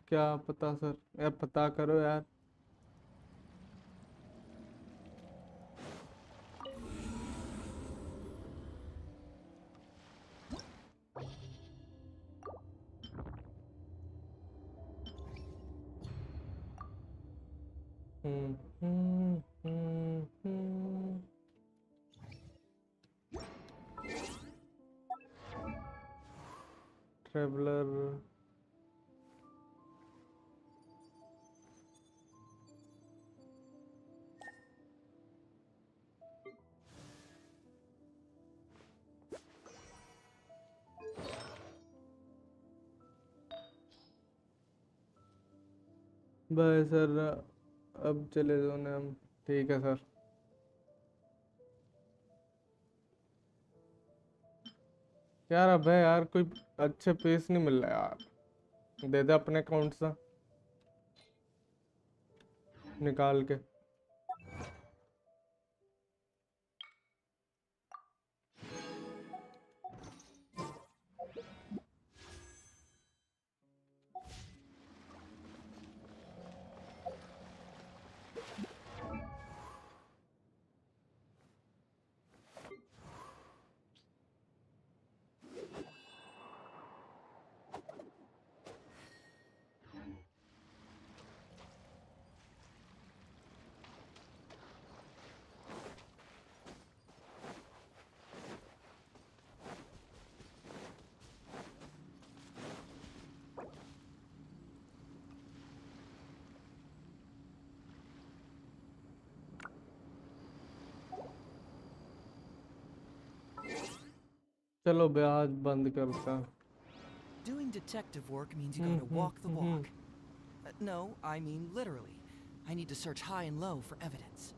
Speaker 1: क्या पता सर, यार पता करो यार। हम्म हम्म हम्म हम्म ट्रेवलर। बाय सर, अब चले जाओ ना हम। ठीक है सर। यार अब है यार, कोई अच्छे पीस नहीं मिल रहा यार, दे दे अपने अकाउंट से निकाल के। चलो ब्याज बंद करता।
Speaker 6: Doing detective work means you gotta walk the walk. No, I mean literally. I need to search high and low for evidence.